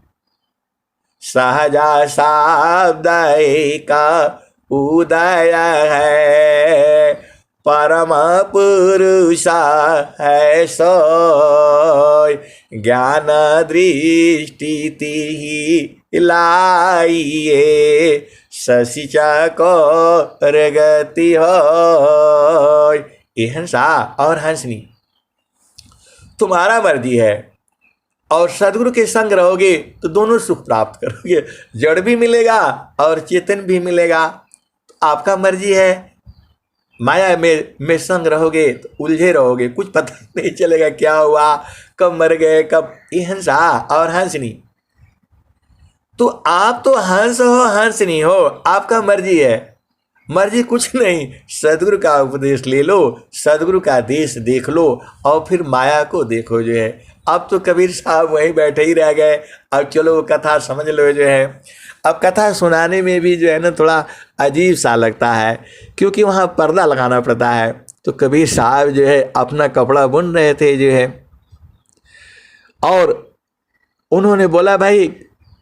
सहजा शब्द का उदय है, परम पुरुष है सोय, ज्ञान दृष्टि ही लाइए, ससिचा को प्रगति हो। ये हंसा और हंसनी, तुम्हारा मर्जी है। और सदगुरु के संग रहोगे तो दोनों सुख प्राप्त करोगे, जड़ भी मिलेगा और चेतन भी मिलेगा। तो आपका मर्जी है। माया में संग रहोगे तो उलझे रहोगे, कुछ पता नहीं चलेगा क्या हुआ, कब मर गए, कब। ये हंसा और हंसनी, तो आप तो हंस हो हंसनी हो, आपका मर्जी है। मर्जी कुछ नहीं, सदगुरु का उपदेश ले लो, सदगुरु का देश देख लो, और फिर माया को देखो जो है। अब तो कबीर साहब वहीं बैठे ही रह गए, अब चलो वो कथा समझ लो जो है। अब कथा सुनाने में भी जो है ना थोड़ा अजीब सा लगता है, क्योंकि वहाँ पर्दा लगाना पड़ता है। तो कबीर साहब जो है अपना कपड़ा बुन रहे थे जो है, और उन्होंने बोला भाई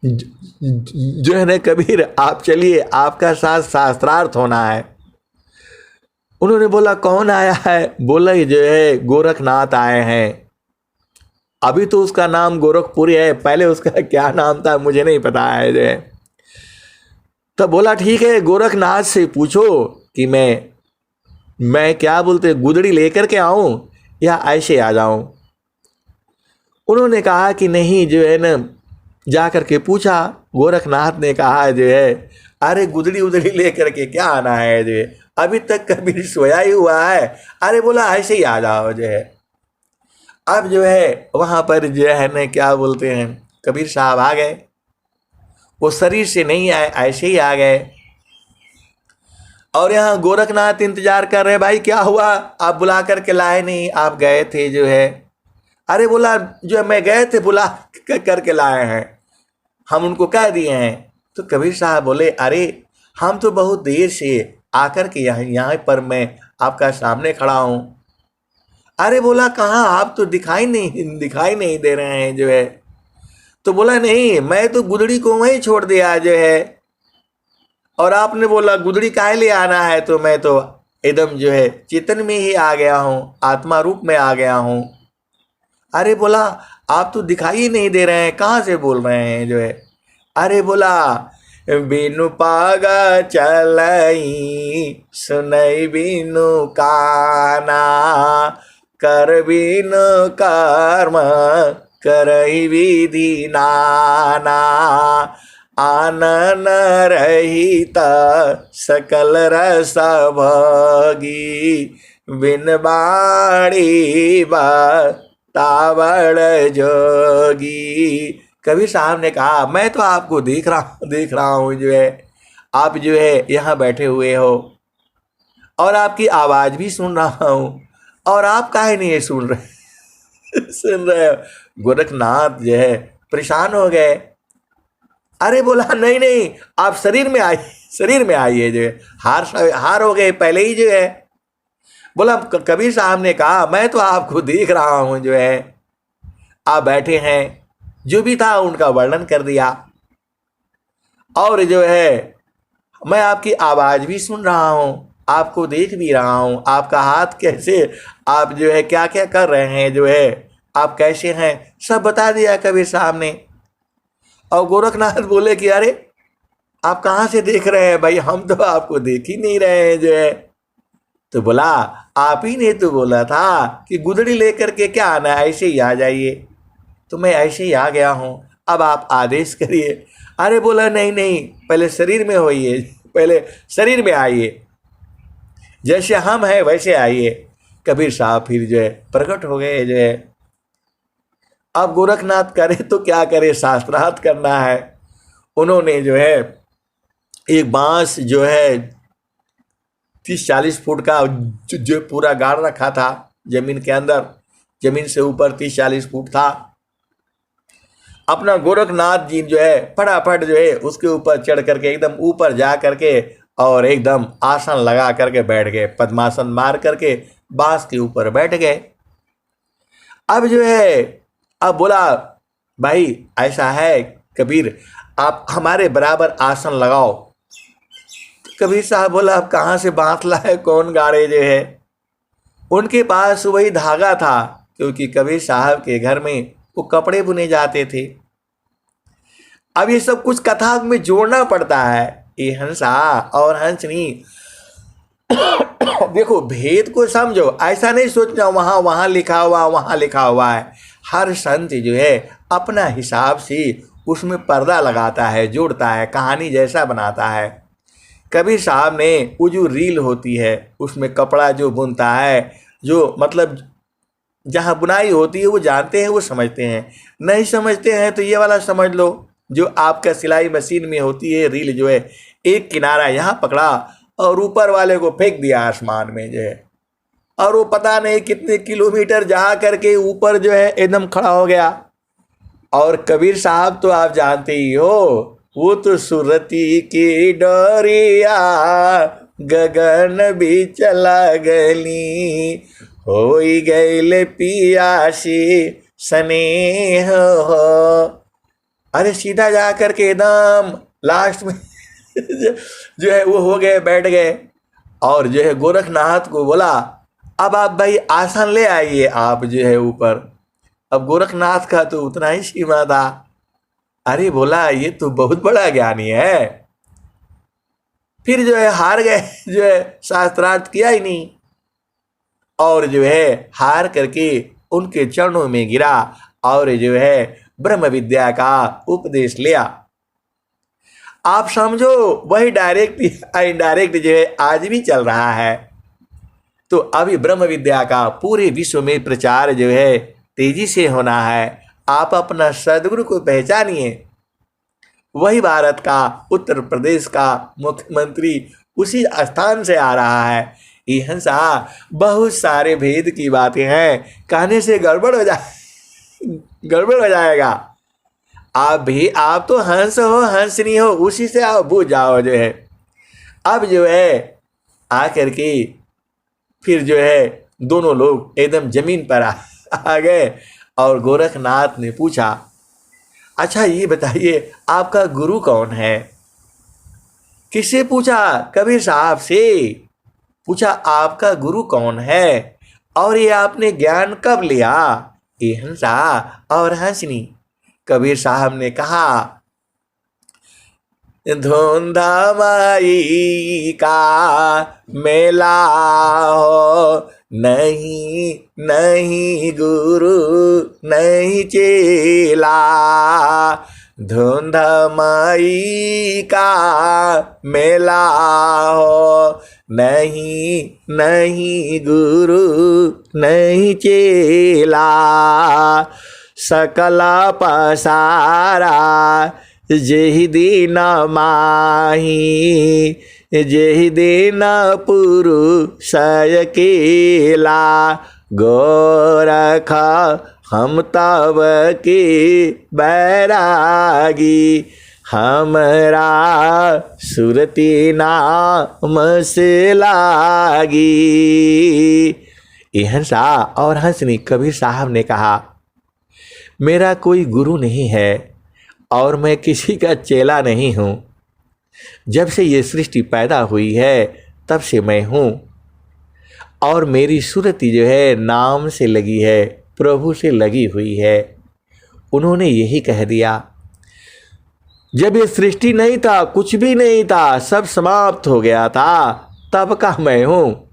जो है ना कबीर आप चलिए, आपका साथ शास्त्रार्थ होना है। उन्होंने बोला कौन आया है? बोला जो है गोरखनाथ आए हैं। अभी तो उसका नाम गोरखपुरी है, पहले उसका क्या नाम था मुझे नहीं पता है जो है। तब बोला ठीक है, गोरखनाथ से पूछो कि मैं क्या बोलते गुदड़ी लेकर के आऊं या ऐसे आ जाऊं। उन्होंने कहा कि नहीं जो है ना, जा कर के पूछा। गोरखनाथ ने कहा जो है अरे गुदड़ी उदड़ी लेकर के क्या आना है जो है, अभी तक कबीर सोया ही हुआ है। अरे बोला ऐसे ही आ जाओ जो है। अब जो है वहाँ पर जो है ना क्या बोलते हैं कबीर साहब आ गए, वो शरीर से नहीं आए, ऐसे ही आ गए। और यहाँ गोरखनाथ इंतजार कर रहे, भाई क्या हुआ, आप बुला करके लाए नहीं, आप गए थे जो है। अरे बोला जो मैं गए थे बुला करके लाए हैं, हम उनको कह दिए हैं। तो कबीर साहब बोले अरे हम तो बहुत देर से आकर के यहाँ पर मैं आपका सामने खड़ा हूँ। अरे बोला कहाँ, आप तो दिखाई नहीं दे रहे हैं जो है। तो बोला नहीं, मैं तो गुदड़ी को वहीं छोड़ दिया जो है, और आपने बोला गुदड़ी काहे ले आना है, तो मैं तो एकदम जो है चेतन में ही आ गया हूँ, आत्मा रूप में आ गया हूँ। अरे बोला आप तो दिखाई नहीं दे रहे हैं, कहाँ से बोल रहे हैं जो है। अरे बोला, बिनु पागा चलई सुनई बिनु काना, कर बिनु कर्म करई विधि नाना, आनन रहित सकल रस भोगी, बिन बाणी तावड़ जोगी। कबीर साहब ने कहा, मैं तो आपको देख रहा हूँ जो है, आप जो है यहाँ बैठे हुए हो और आपकी आवाज भी सुन रहा हूँ, और आप काहे नहीं सुन रहे सुन रहे हो। गोरखनाथ जो है परेशान हो गए। अरे बोला, नहीं नहीं, आप शरीर में आइए जो है, हार हो गए पहले ही जो है। बोला, कबीर साहब ने कहा, मैं तो आपको देख रहा हूं जो है, आप बैठे हैं। जो भी था उनका वर्णन कर दिया, और जो है मैं आपकी आवाज भी सुन रहा हूं, आपको देख भी रहा हूं, आपका हाथ कैसे, आप जो है क्या क्या कर रहे हैं जो है, आप कैसे हैं, सब बता दिया कबीर साहब ने। और गोरखनाथ बोले कि अरे आप कहाँ से देख रहे हैं भाई, हम तो आपको देख ही नहीं रहे हैं जो है। तो बोला, आप ही ने तो बोला था कि गुदड़ी लेकर के क्या आना, ऐसे ही आ जाइए, तो मैं ऐसे ही आ गया हूँ, अब आप आदेश करिए। अरे बोला, नहीं नहीं, पहले शरीर में होइए, पहले शरीर में आइए, जैसे हम हैं वैसे आइए। कबीर साहब फिर जो है प्रकट हो गए जो है। अब गोरखनाथ करे तो क्या करे, शास्त्रार्थ करना है। उन्होंने जो है एक बांस जो है 30-40 फुट का जो पूरा गाड़ रखा था जमीन के अंदर, जमीन से ऊपर 30-40 फुट था। अपना गोरखनाथ जी जो है फटाफट जो है उसके ऊपर चढ़ करके एकदम ऊपर जा करके और एकदम आसन लगा करके बैठ गए, पद्मासन मार करके बांस के ऊपर बैठ गए। अब जो है, अब बोला, भाई ऐसा है कबीर, आप हमारे बराबर आसन लगाओ। कबीर साहब बोला, अब कहाँ से बांस लाए, कौन गाड़े जो है। उनके पास वही धागा था, क्योंकि कबीर साहब के घर में वो कपड़े बुने जाते थे। अब ये सब कुछ कथा में जोड़ना पड़ता है। ये हंसा और हंसनी, देखो भेद को समझो, ऐसा नहीं सोचना वहाँ लिखा हुआ वहाँ लिखा हुआ है। हर संत जो है अपना हिसाब से उसमें पर्दा लगाता है, जोड़ता है, कहानी जैसा बनाता है। कबीर साहब ने वो जो रील होती है उसमें कपड़ा जो बुनता है, जो मतलब जहाँ बुनाई होती है वो जानते हैं, वो समझते हैं। नहीं समझते हैं तो ये वाला समझ लो, जो आपका सिलाई मशीन में होती है रील जो है, एक किनारा यहाँ पकड़ा और ऊपर वाले को फेंक दिया आसमान में जो है, और वो पता नहीं कितने किलोमीटर जा करके ऊपर जो है एकदम खड़ा हो गया। और कबीर साहब तो आप जानते ही हो, वो तो सुरती की डोरिया गगन भी चला गली, होई गईले पियासी स्नेह हो। अरे सीधा जा करके एकदम लास्ट में जो है वो हो गए, बैठ गए। और जो है गोरखनाथ को बोला, अब आप भाई आसन ले आइए आप जो है ऊपर। अब गोरखनाथ का तो उतना ही सीमा था। अरे बोला, ये तो बहुत बड़ा ज्ञानी है। फिर जो है हार गए, जो है शास्त्रार्थ किया ही नहीं, और जो है हार करके उनके चरणों में गिरा और जो है ब्रह्म विद्या का उपदेश लिया। आप समझो वही डायरेक्ट या इनडायरेक्ट जो है आज भी चल रहा है। तो अभी ब्रह्म विद्या का पूरे विश्व में प्रचार जो है तेजी से होना है। आप अपना सदगुरु को पहचानिए। वही भारत का, उत्तर प्रदेश का मुख्यमंत्री उसी स्थान से आ रहा है। ये हंसा बहुत सारे भेद की बातें हैं, कहने से गड़बड़ हो जाएगा। आप भी, आप तो हंस हो, हंसनी हो, उसी से आप बूझ जाओ जो है। अब जो है आकर के फिर जो है दोनों लोग एकदम जमीन पर आ गए। और गोरखनाथ ने पूछा, अच्छा ये बताइए आपका गुरु कौन है। किससे पूछा? कबीर साहब से पूछा, आपका गुरु कौन है और ये आपने ज्ञान कब लिया, ये हंसा और हंसनी। कबीर साहब ने कहा, धुंधा माई का मेला हो, नहीं नहीं गुरु नहीं चेला। धुंधा माई का मेला हो, नहीं नहीं गुरु नहीं चेला। सकला पसारा जेहि दिन माही, जेहि दिन पुरुष अकेला। गोरख हम तब के बैरागी, हमरा सुरती नाम से लागी। ये हंसा और हंसनी। कबीर साहब ने कहा, मेरा कोई गुरु नहीं है और मैं किसी का चेला नहीं हूँ। जब से ये सृष्टि पैदा हुई है तब से मैं हूँ, और मेरी सुरती जो है नाम से लगी है, प्रभु से लगी हुई है। उन्होंने यही कह दिया। जब ये सृष्टि नहीं था, कुछ भी नहीं था, सब समाप्त हो गया था, तब का मैं हूँ।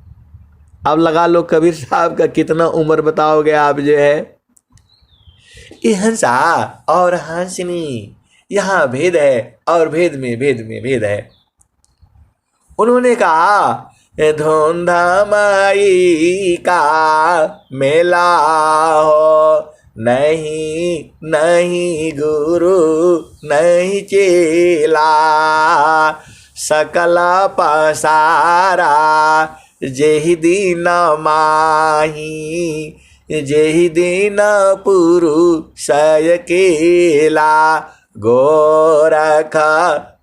अब लगा लो कबीर साहब का कितना उम्र बताओगे आप जो है। ये हंसा और हंसनी, यहाँ भेद है और भेद में भेद है। उन्होंने कहा, धुंधा माई का मेला हो, नहीं नहीं गुरु नहीं चेला। सकला पसारा जेहि दिन माही, जेहि दिन पुरुष अकेला। गोरख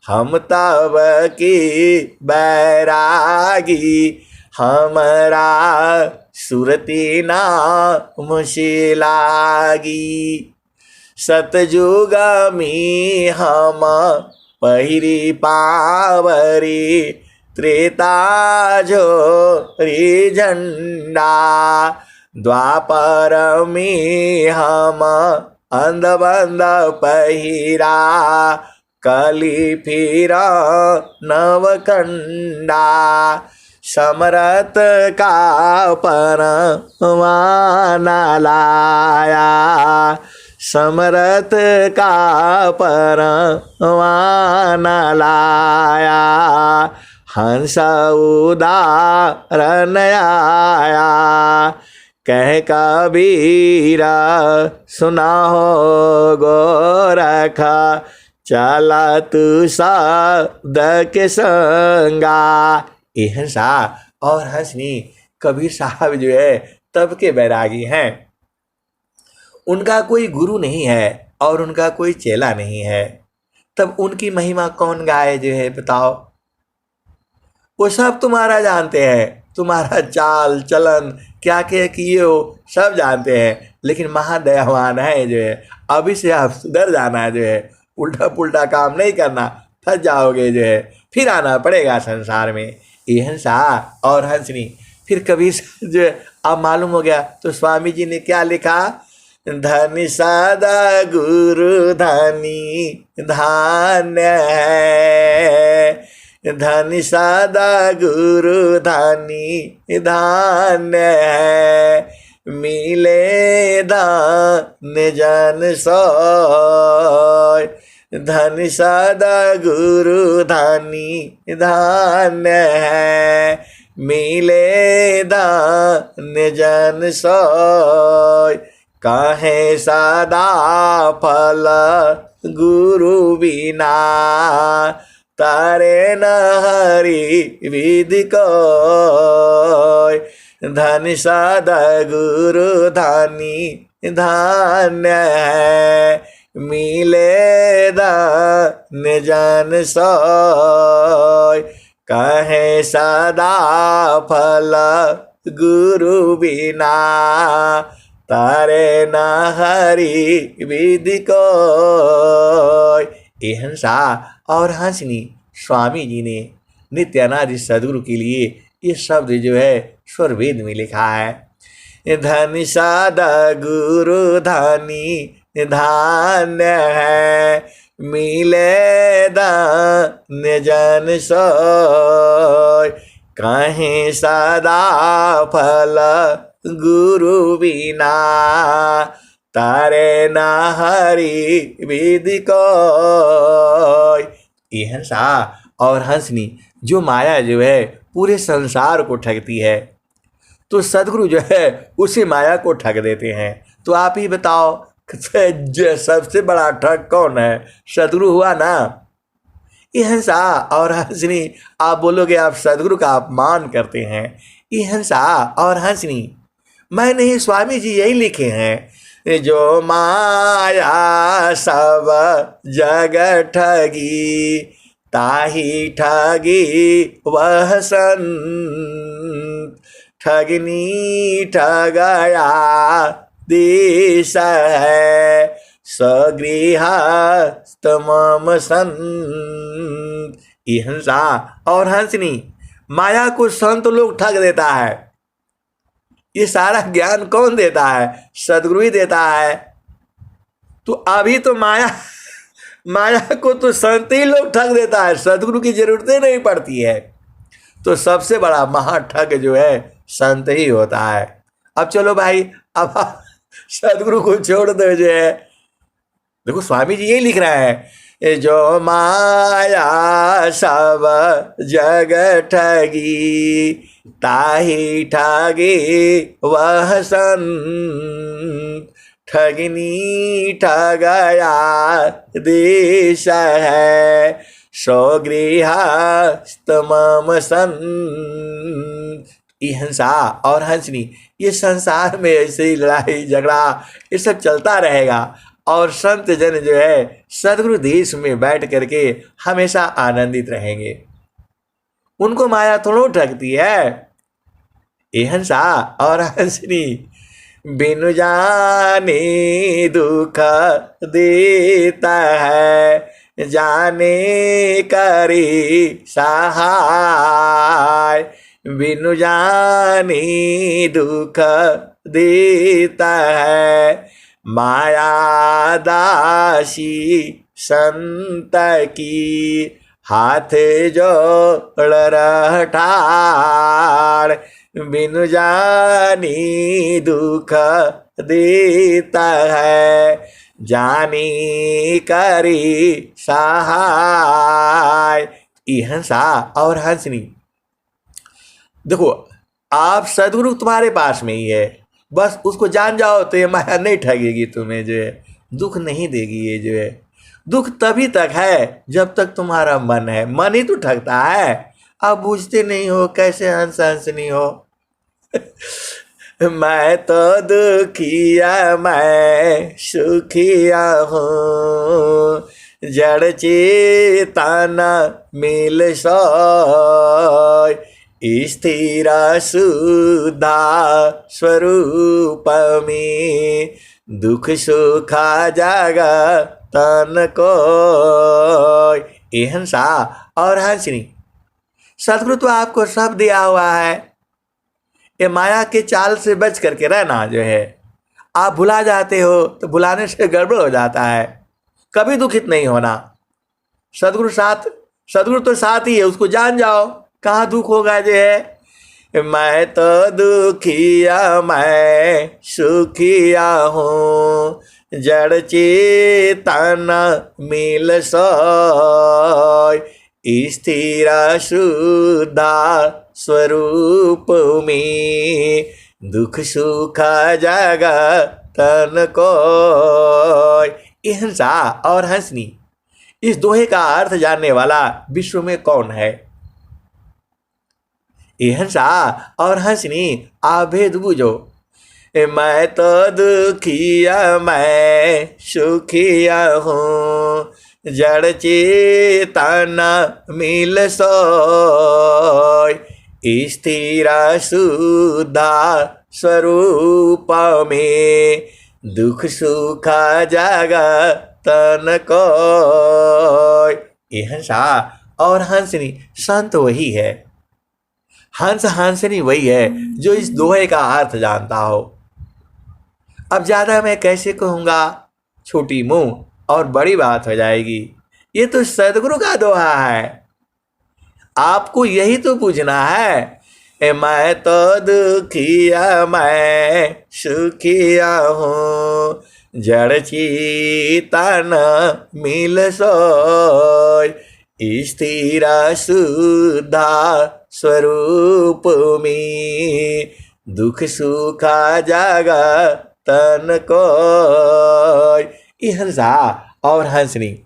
हम तब की बैरागी, हमरा सुरती नाम से लागी। सतयुग में हम पहिरी पावरी, त्रेता झोरी झंडा। द्वापर में हम अंधबंध पहिरा, कली फिरा नवकंडा। समरथ का परवाना लाया, समरथ का परवाना लाया। हंस उदाहरण आया, कह कबीरा सुना हो गोरख। चला तू शब्द के संगा। ये हंसा और हंसनी। कबीर साहब जो है तब के बैरागी हैं। उनका कोई गुरु नहीं है और उनका कोई चेला नहीं है। तब उनकी महिमा कौन गाए जो है बताओ। वो सब तुम्हारा जानते हैं, तुम्हारा चाल चलन क्या क्या किए हो सब जानते हैं, लेकिन महादयावान है जो है। अभी से आप सुधर जाना जो है, उल्टा पुल्टा काम नहीं करना, फंस जाओगे जो है, फिर आना पड़ेगा संसार में। ये हंसा और हंसनी। फिर कबीर जो है अब मालूम हो गया, तो स्वामी जी ने क्या लिखा, धनी सादा गुरु धनी धान्य है, धनी सादा गुरु धनी धान्य है। मिले धान्य जन सोय, धनी सादा गुरु धनी धान्य है। मिले धान्य जन सोय, काहे सदा फल गुरु बिना। तारे न हरि विधि कोय, धनी सादा गुरु धनी धान्य है। मिले धान्य जन सोय, कहे सदा फल गुरु बिना। तारे न हरि विधि कोय। ये हंसा और हंसनी स्वामी जी ने नित्यानादि सदगुरु के लिए ये शब्द जो है स्वर वेद में लिखा है। धन सादा गुरु धानी धान्य है, मिले दान जन सोय। कहीं सदा फल गुरु बिना, तारे ना हरि विधि को। ये हंसा और हंसनी जो माया जो है पूरे संसार को ठगती है, तो सदगुरु जो है उसी माया को ठग देते हैं। तो आप ही बताओ सबसे बड़ा ठग कौन है? सदगुरु हुआ ना। ये हंसा और हंसनी, आप बोलोगे आप सदगुरु का अपमान करते हैं। ये हंसा और हंसनी मैं नहीं, स्वामी जी यही लिखे हैं। जो माया सब जग ठगी, ताही ठगी वह संत। ठगनी ठगया देश है, स्वगृहस्थ मम संत। ये हंसा और हंसनी माया को संत लोग ठग देता है। ये सारा ज्ञान कौन देता है? सदगुरु ही देता है। तो अभी तो माया को तो संत ही लोग ठग देता है, सदगुरु की जरूरतें नहीं पड़ती है। तो सबसे बड़ा महाठग जो है संत ही होता है। अब चलो भाई, अब सदगुरु को छोड़ दो जो है। देखो स्वामी जी यही लिख रहे हैं, जो माया सब जग ठगी, ताही ठगी वह संत। ठगनी ठगया देश है, स्वगृहस्थ मम संत। ये हंसा और हंसनी, ये संसार में ऐसे ही लड़ाई झगड़ा ये सब चलता रहेगा। और संत जन जो है सदगुरु देश में बैठ करके हमेशा आनंदित रहेंगे। उनको माया थोड़ा ठगती है। ये हंसा और हंसनी बिनु जाने दुख देता है, जाने करी सहाय। बिनु जाने दुख देता है, माया दासी संत की। हाथ जोड़ रह ठाड़, बिनु जानी दुख देता है, जानी करी सहाय। ये हंसा और हंसनी, देखो आप सदगुरु तुम्हारे पास में ही है, बस उसको जान जाओ तो ये माया नहीं ठगेगी तुम्हें, जो है दुख नहीं देगी। ये जो है दुख तभी तक है जब तक तुम्हारा मन है, मन ही तो ठगता है। आप बूझते नहीं हो, कैसे हंस हंसनी हो। मैं तो दुखिया मैं सुखिया हूँ, जड़ चेतन मिल सोय। स्थिर शुद्धा स्वरूप में, दुख सुख जागा तन को। ये हंसा और हंसनी, सदगुरु तो आपको सब दिया हुआ है। ये माया के चाल से बच करके रहना जो है। आप भुला जाते हो तो भुलाने से गड़बड़ हो जाता है। कभी दुखित नहीं होना। सदगुरु तो साथ ही है, उसको जान जाओ, कहाँ दुख होगा जो है। मैं तो दुखिया मैं सुखिया हूँ, जड़ चेतन मिल सोय। स्थिर शुद्धा स्वरूप में, दुख सुख जगा तन को। ये हंसा और हंसनी, इस दोहे का अर्थ जानने वाला विश्व में कौन है? ये हंसा और हंसनी आप भेद बुझो। मैं तो दुखिया मैं सुखिया हूँ, जड़ चेतन मिल सोय। स्थिर शुद्धा स्वरूप में, दुख सुख जगा तन को। ये हंसा और हंसनी संत वही है। हंस हंसनी वही है जो इस दोहे का अर्थ जानता हो। अब ज्यादा मैं कैसे कहूंगा, छोटी मुंह और बड़ी बात हो जाएगी। ये तो सदगुरु का दोहा है, आपको यही तो पूछना है। मैं तो दुखिया मैं सुखिया हूँ, जड़ चेतन मिल सोय, स्थिर शुद्धा स्वरूप में, दुख सुखा जागा तन को। ये हंसा और हंसनी,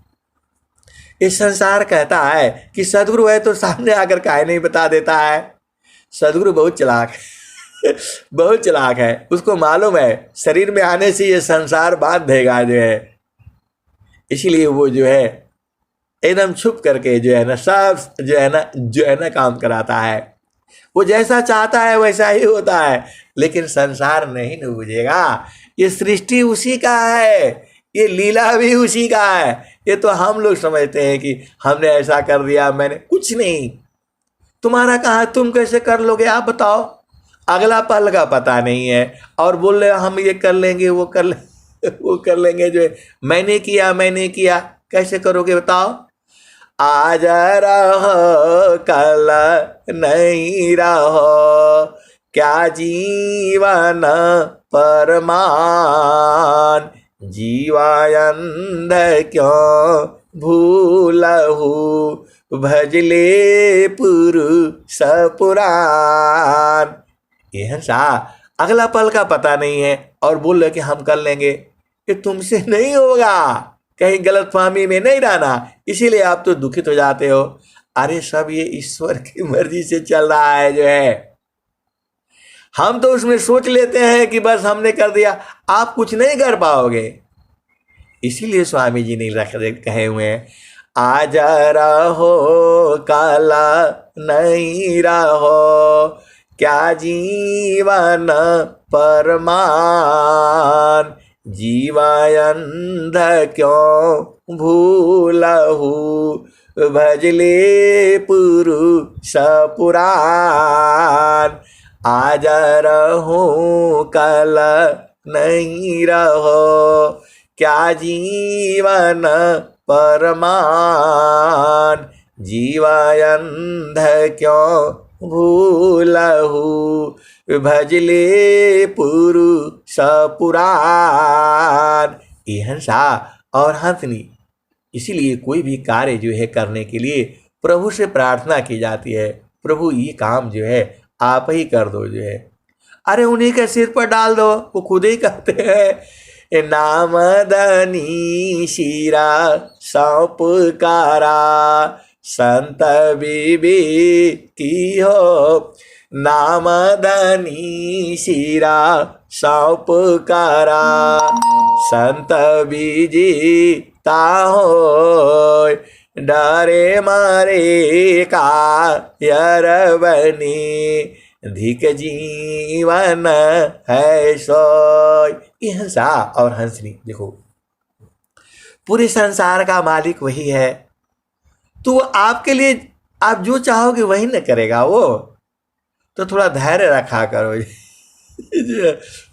इस संसार कहता है कि सदगुरु है तो सामने आकर काहे नहीं बता देता है। सदगुरु बहुत चालाक है बहुत चालाक है, उसको मालूम है शरीर में आने से ये संसार बांध देगा जो है, इसीलिए वो जो है एकदम छुप करके जो है ना सब जो है ना काम कराता है। वो जैसा चाहता है वैसा ही होता है, लेकिन संसार नहीं न बुझेगा। ये सृष्टि उसी का है, ये लीला भी उसी का है। ये तो हम लोग समझते हैं कि हमने ऐसा कर दिया, मैंने कुछ नहीं। तुम्हारा कहाँ, तुम कैसे कर लोगे आप बताओ। अगला पल का पता नहीं है और बोल रहे हम ये कर लेंगे वो कर ले वो कर लेंगे जो है मैंने किया, कैसे करोगे बताओ। आज रहो कल नहीं रहो, क्या जीवन परमान, जीवायंध क्यों भूलहु, भजले पुरुष पुराण। ये हंसा अगला पल का पता नहीं है और बोल रहे कि हम कर लेंगे, ये तुमसे नहीं होगा, कहीं गलत फहमी में नहीं रहना, इसीलिए आप तो दुखित हो जाते हो। अरे सब ये ईश्वर की मर्जी से चल रहा है जो है, हम तो उसमें सोच लेते हैं कि बस हमने कर दिया, आप कुछ नहीं कर पाओगे। इसीलिए स्वामी जी ने कहे हुए हैं, आज रहो काला नहीं रहो, क्या जीवन परमान, जीवायंध क्यों भूलहु, भजले पुरुष पुराण। आज रहूं कल नहीं रहो, क्या जीवन परमान, जीवायंध क्यों भूलहु, भजले पुरुष पुराण। ये हंसा और हंसनी, इसीलिए कोई भी कार्य जो है करने के लिए प्रभु से प्रार्थना की जाती है, प्रभु ये काम जो है आप ही कर दो जो है। अरे उन्हीं के सिर पर डाल दो, वो खुद ही कहते हैं, नाम दनी शिरा सौंपकारा, संत बीबी की हो, नाम दनी शिरा सौंपकारा, संत बीजी ताहो, डरे मारे का यरबनी, धिक जीवन है सोय। ये हंसा और हंसनी, देखो पूरे संसार का मालिक वही है, तो आपके लिए आप जो चाहोगे वही न करेगा वो। तो थोड़ा धैर्य रखा करो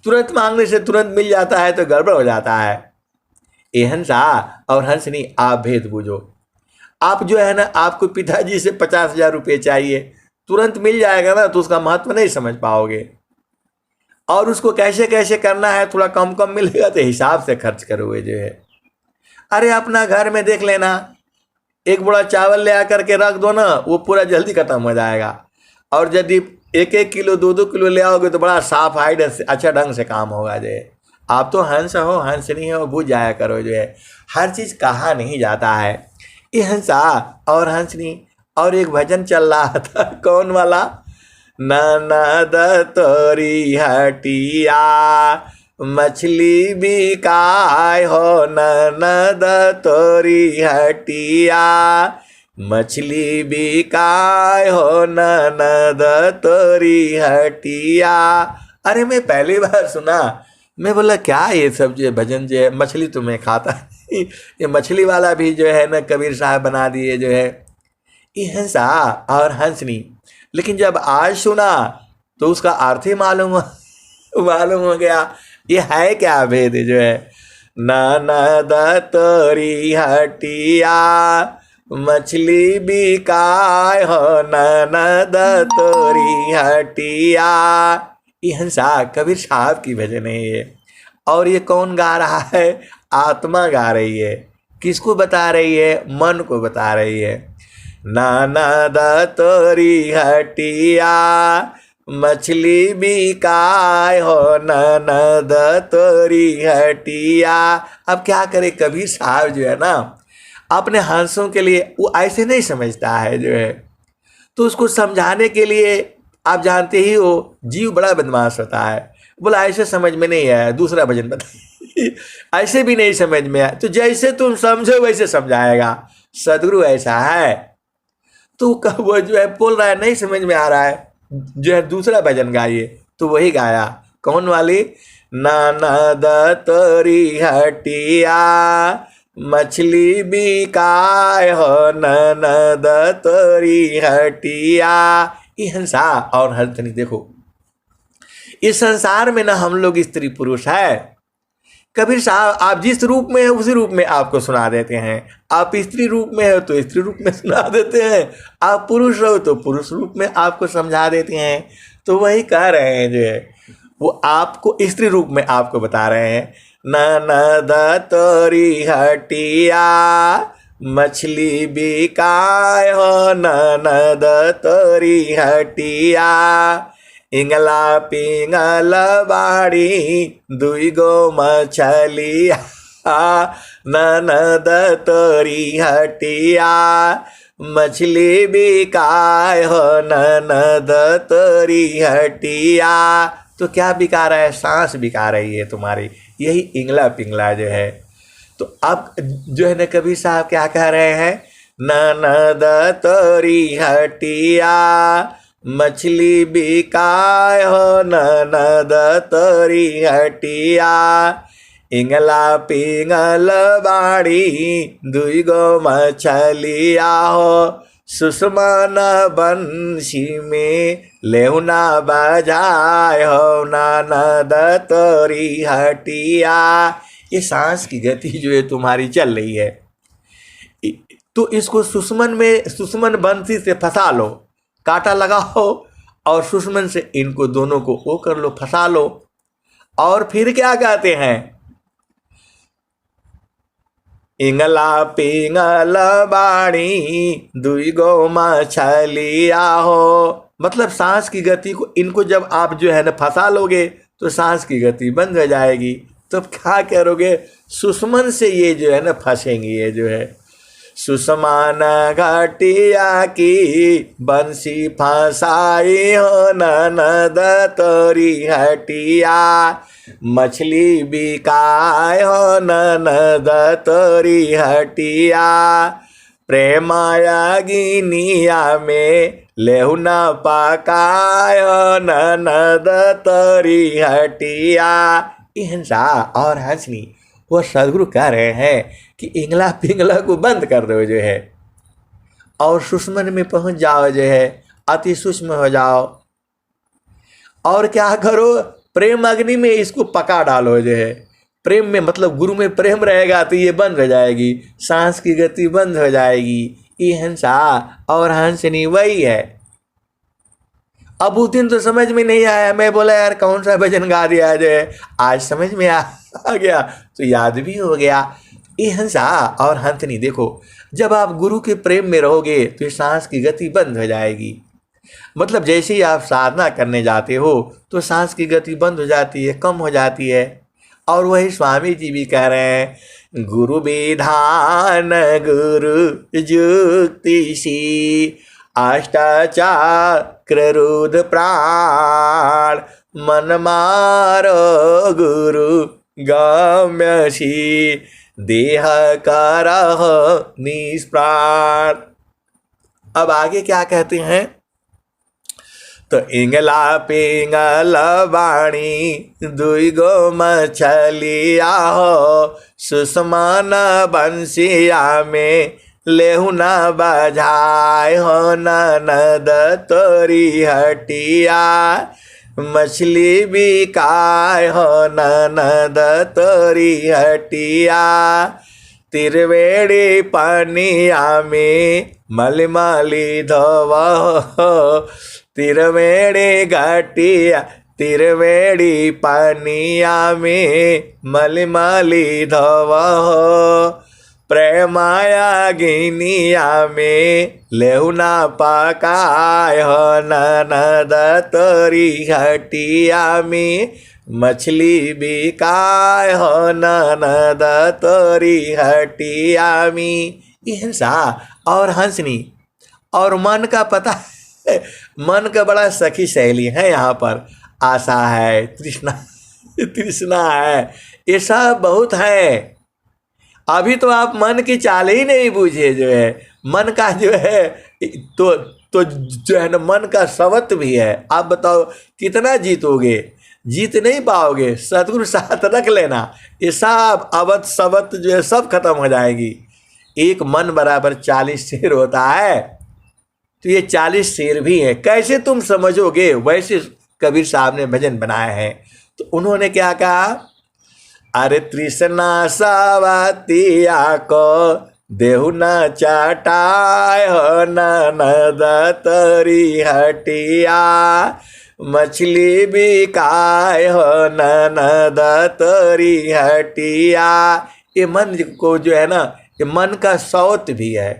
तुरंत मांगने से तुरंत मिल जाता है तो गड़बड़ हो जाता है। ये हंसा और हंसनी, आप भेद बूझो। आप जो है ना, आपको पिताजी से 50,000 रुपये चाहिए, तुरंत मिल जाएगा ना तो उसका महत्व नहीं समझ पाओगे, और उसको कैसे कैसे करना है, थोड़ा कम कम मिलेगा तो हिसाब से खर्च करोगे जो है। अरे अपना घर में देख लेना, एक बोरा चावल ले आकर के रख दो ना, वो पूरा जल्दी खत्म हो जाएगा, और यदि 1-1 किलो 2-2 किलो ले आओगे तो बड़ा साफ हाइड अच्छा ढंग से काम होगा जो है। आप तो हंस हो हंसनी हो, बुझ जाया करो जो है, हर चीज़ कहा नहीं जाता है। ये हंसा और हंसनी। और एक भजन चल रहा था, कौन वाला, ननद तोरी हटिया मछली बिकाय हो, ननद तोरी हटिया मछली बिकाय हो, ननद तोरी हटिया। अरे मैं पहली बार सुना, मैं बोला क्या ये सब जो भजन जो है, मछली तो मैं खाता नहीं, ये मछली वाला भी जो है ना कबीर साहब बना दिए जो है। ये हंसा और हंसनी, लेकिन जब आज सुना तो उसका अर्थ ही मालूम हो गया। ये है क्या भेद जो है। ननद तोरी हटिया मछली बिकाय हो, ननद तोरी हटिया। ये हंसा कबीर साहब की भजन है ये। और ये कौन गा रहा है? आत्मा गा रही है। किसको बता रही है? मन को बता रही है। ननद तोरी हटिया मछली बिकाय हो, ननद तोरी हटिया। अब क्या करे कबीर साहब जो है ना, अपने हंसों के लिए वो ऐसे नहीं समझता है जो है, तो उसको समझाने के लिए आप जानते ही हो जीव बड़ा बदमाश होता है। बोला ऐसे समझ में नहीं आया, दूसरा भजन बताइए। ऐसे भी नहीं समझ में आया तो जैसे तुम समझो वैसे समझाएगा। सदगुरु ऐसा है। तो वो जो है बोल रहा है नहीं समझ में आ रहा है, जो है दूसरा भजन गाइए। तो वही गाया। कौन वाली? ननद तोरी हटिया मछली बिकाय हो, ननद तोरी हटिया। ये हंसा और हंसनी। देखो इस संसार में ना हम लोग स्त्री पुरुष है। कबीर साहब आप जिस रूप में है उसी रूप में आपको सुना देते हैं। आप स्त्री रूप में हो तो स्त्री रूप में सुना देते हैं, आप पुरुष हो तो पुरुष रूप में आपको समझा देते हैं। तो वही कह रहे हैं जो है, वो आपको स्त्री रूप में आपको बता रहे हैं। ननद तोरी हटिया मछली बिकाय हो, ननद तोरी हटिया। इंगला पिंगल बाड़ी दुई गो मछलिया, ननद तोरी हटिया मछली बिकाय हो, ननद तोरी हटिया। तो क्या बिका रहा है? सांस बिका रही है तुम्हारी। यही इंगला पिंगला जो है। तो अब जो है ना कबीर साहब क्या कह रहे हैं? ननद तोरी हटिया मछली बिकाय हो, ननद तोरी हटिया। इंगला पिंगल बाड़ी दुई गो मछलिया हो, सुषमन बंशी में लेहुना बजाय हो, ननद तोरी हटिया। ये सांस की गति जो है तुम्हारी चल रही है, तो इसको सुषमन बंसी से फंसा लो, कांटा लगाओ और सुषमन से इनको दोनों को वो कर लो, फंसा लो। और फिर क्या कहते हैं? इंगला पिंगल बाड़ी दुई गो मछलिया हो। मतलब सांस की गति को इनको जब आप जो है ना फंसा लोगे तो सांस की गति बंद हो जाएगी। तो क्या करोगे? सुषमन से ये जो है ना फंसेंगी। ये जो है सुषमान घटिया की बंसी फंसाई हो, ननद तोरी हटिया मछली बिकाय हो, ननद तोरी हटिया। प्रेमाया गिनिया में लेहुना पकाय हो, ननद तोरी हटिया। हिंसा और हंसनी वो सदगुरु कह रहे हैं कि इंगला पिंगला को बंद कर दो जो है, और सुषमन में पहुंच जाओ जो है, अति सूक्ष्म हो जाओ। और क्या करो? प्रेम अग्नि में इसको पका डालो जो है। प्रेम में मतलब गुरु में प्रेम रहेगा तो ये बंद हो जाएगी, सांस की गति बंद हो जाएगी। ये हंसा और हंसनी वही है। अब उस दिन तो समझ में नहीं आया, मैं बोला यार कौन सा भजन गा दिया जो है, आज समझ में आ गया तो याद भी हो गया। ये हंसा और हंसनी देखो, जब आप गुरु के प्रेम में रहोगे तो सांस की गति बंद हो जाएगी। मतलब जैसे ही आप साधना करने जाते हो तो सांस की गति बंद हो जाती है, कम हो जाती है। और वही स्वामी जी भी कह रहे हैं, गुरु विधान गुरु जुक्ति सी, अष्टाचक्र रुद्र प्राण, मन मारो गुरु गम्यसी, देह करह निष्प्राण। अब आगे क्या कहते हैं? तो इंगला पिंगल बाणी दुई गो मछलिया हो, सुषमन बंसिया में लेहु न बजाय हो ननद तोरी हटिया, मछली बिकाय हो ननद तोरी हटिया। त्रिवेणी पानिया में मलमली धोवा हो, त्रिवेणी घटिया, त्रिवेणी पानिया में मलमली धोवा हो। प्रेमाया गिनिया में लेहुना पकाय हो ननद तोरी हटिया में, मछली बिकाय हो ननद तोरी हटिया में। ये हंसा और हंसनी और मन का पता है, मन का बड़ा सखी सहेली है। यहाँ पर आशा है, तृष्णा तृष्णा है, ये सब बहुत है। अभी तो आप मन की चाल ही नहीं बूझे, जो है मन का जो है तो जो है ना मन का सवत भी है। आप बताओ कितना जीतोगे, जीत नहीं पाओगे। सतगुरु साथ रख लेना, ये सब अवत सवत जो है सब खत्म हो जाएगी। एक मन बराबर 40 शेर होता है, तो ये 40 शेर भी है। कैसे तुम समझोगे, वैसे कबीर साहब ने भजन बनाए हैं। तो उन्होंने क्या कहा, अरे तृष्णा सावतिया को देहु न चाटाय हो ननद तोरी हटिया, मछली बिकाय हो ननद तोरी हटिया। ये मन को जो है ना, ये मन का सौत भी है।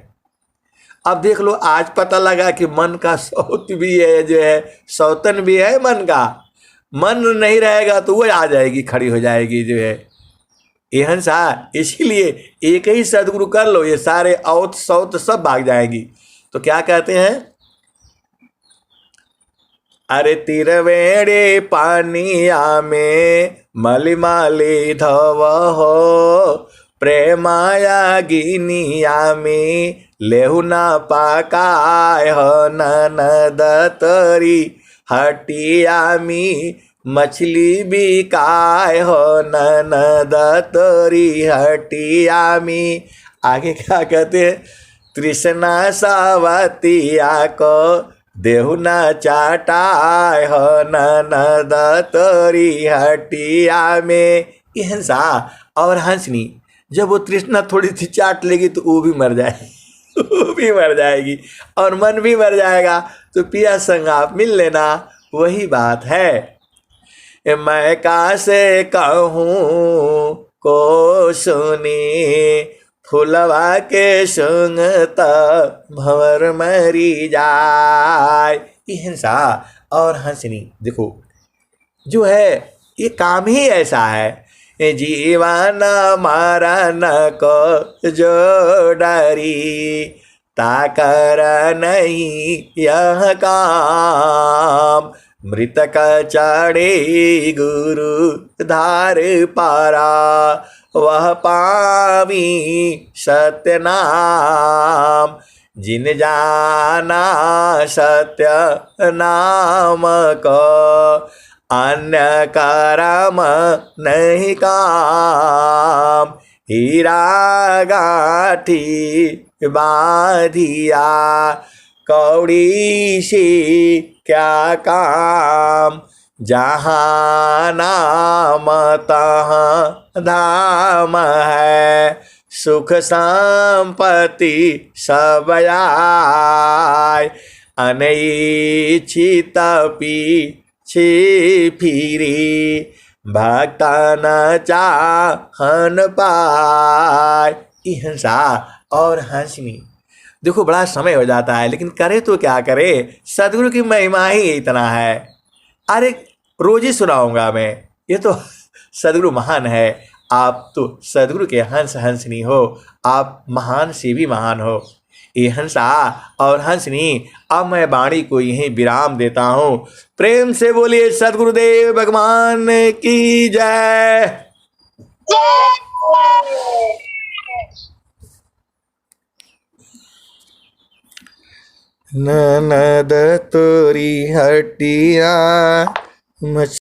अब देख लो, आज पता लगा कि मन का सौत भी है, जो है सौतन भी है मन का। मन नहीं रहेगा तो वो आ जाएगी, खड़ी हो जाएगी, जो है एहन सा। इसीलिए एक ही सदगुरु कर लो, ये सारे औत सौत सब भाग जाएंगी। तो क्या कहते हैं, अरे तिरवेणी पानिया में मलिमाली धव हो, प्रेमाया गिनिया में लेहु न पाकाय हो ननद तोरी हटिया में, मछली बिकाय हो ननद तोरी हटिया में। आगे क्या कहते हैं, तृष्णा सावतिया को देहु न चाटाय हो ननद तोरी हटिया में। ये हंसा और हंसनी, जब वो तृष्णा थोड़ी सी चाट लेगी तो वो भी मर जाएगी वो भी मर जाएगी और मन भी मर जाएगा। तो पिया संग आप मिल लेना, वही बात है। मैं कासे कहूँ को सुनी, फुलवा के सुंगता भंवर मरी जाय। ये हंसा और हंसनी, देखो जो है ये काम ही ऐसा है। जीवन मरण को जो डरी, ताकर नहीं यह काम, मृतक चढ़े गुरु धार पारा, वह पावी सत्य नाम। जिन जाना सत्य नाम को, अन्य करम नहीं काम। हीरा गाठी बाधिया, कौड़ी सी क्या काम। जहाँ नाम तहाँ धाम है, सुख संपत्ति सब आय। अनैच्छित पीछे फिरी, भक्ता न चाहन पाय। हंसा और हंसनी, देखो बड़ा समय हो जाता है, लेकिन करे तो क्या करे, सदगुरु की महिमा ही इतना है। अरे रोज ही सुनाऊंगा मैं, ये तो सदगुरु महान है। आप तो सदगुरु के हंस हंसनी हो, आप महान से भी महान हो। ये हंसा और हंसनी, अब मैं वाणी को यहीं विराम देता हूँ। प्रेम से बोलिए सदगुरुदेव भगवान की जय। ननद तोरी हटिया,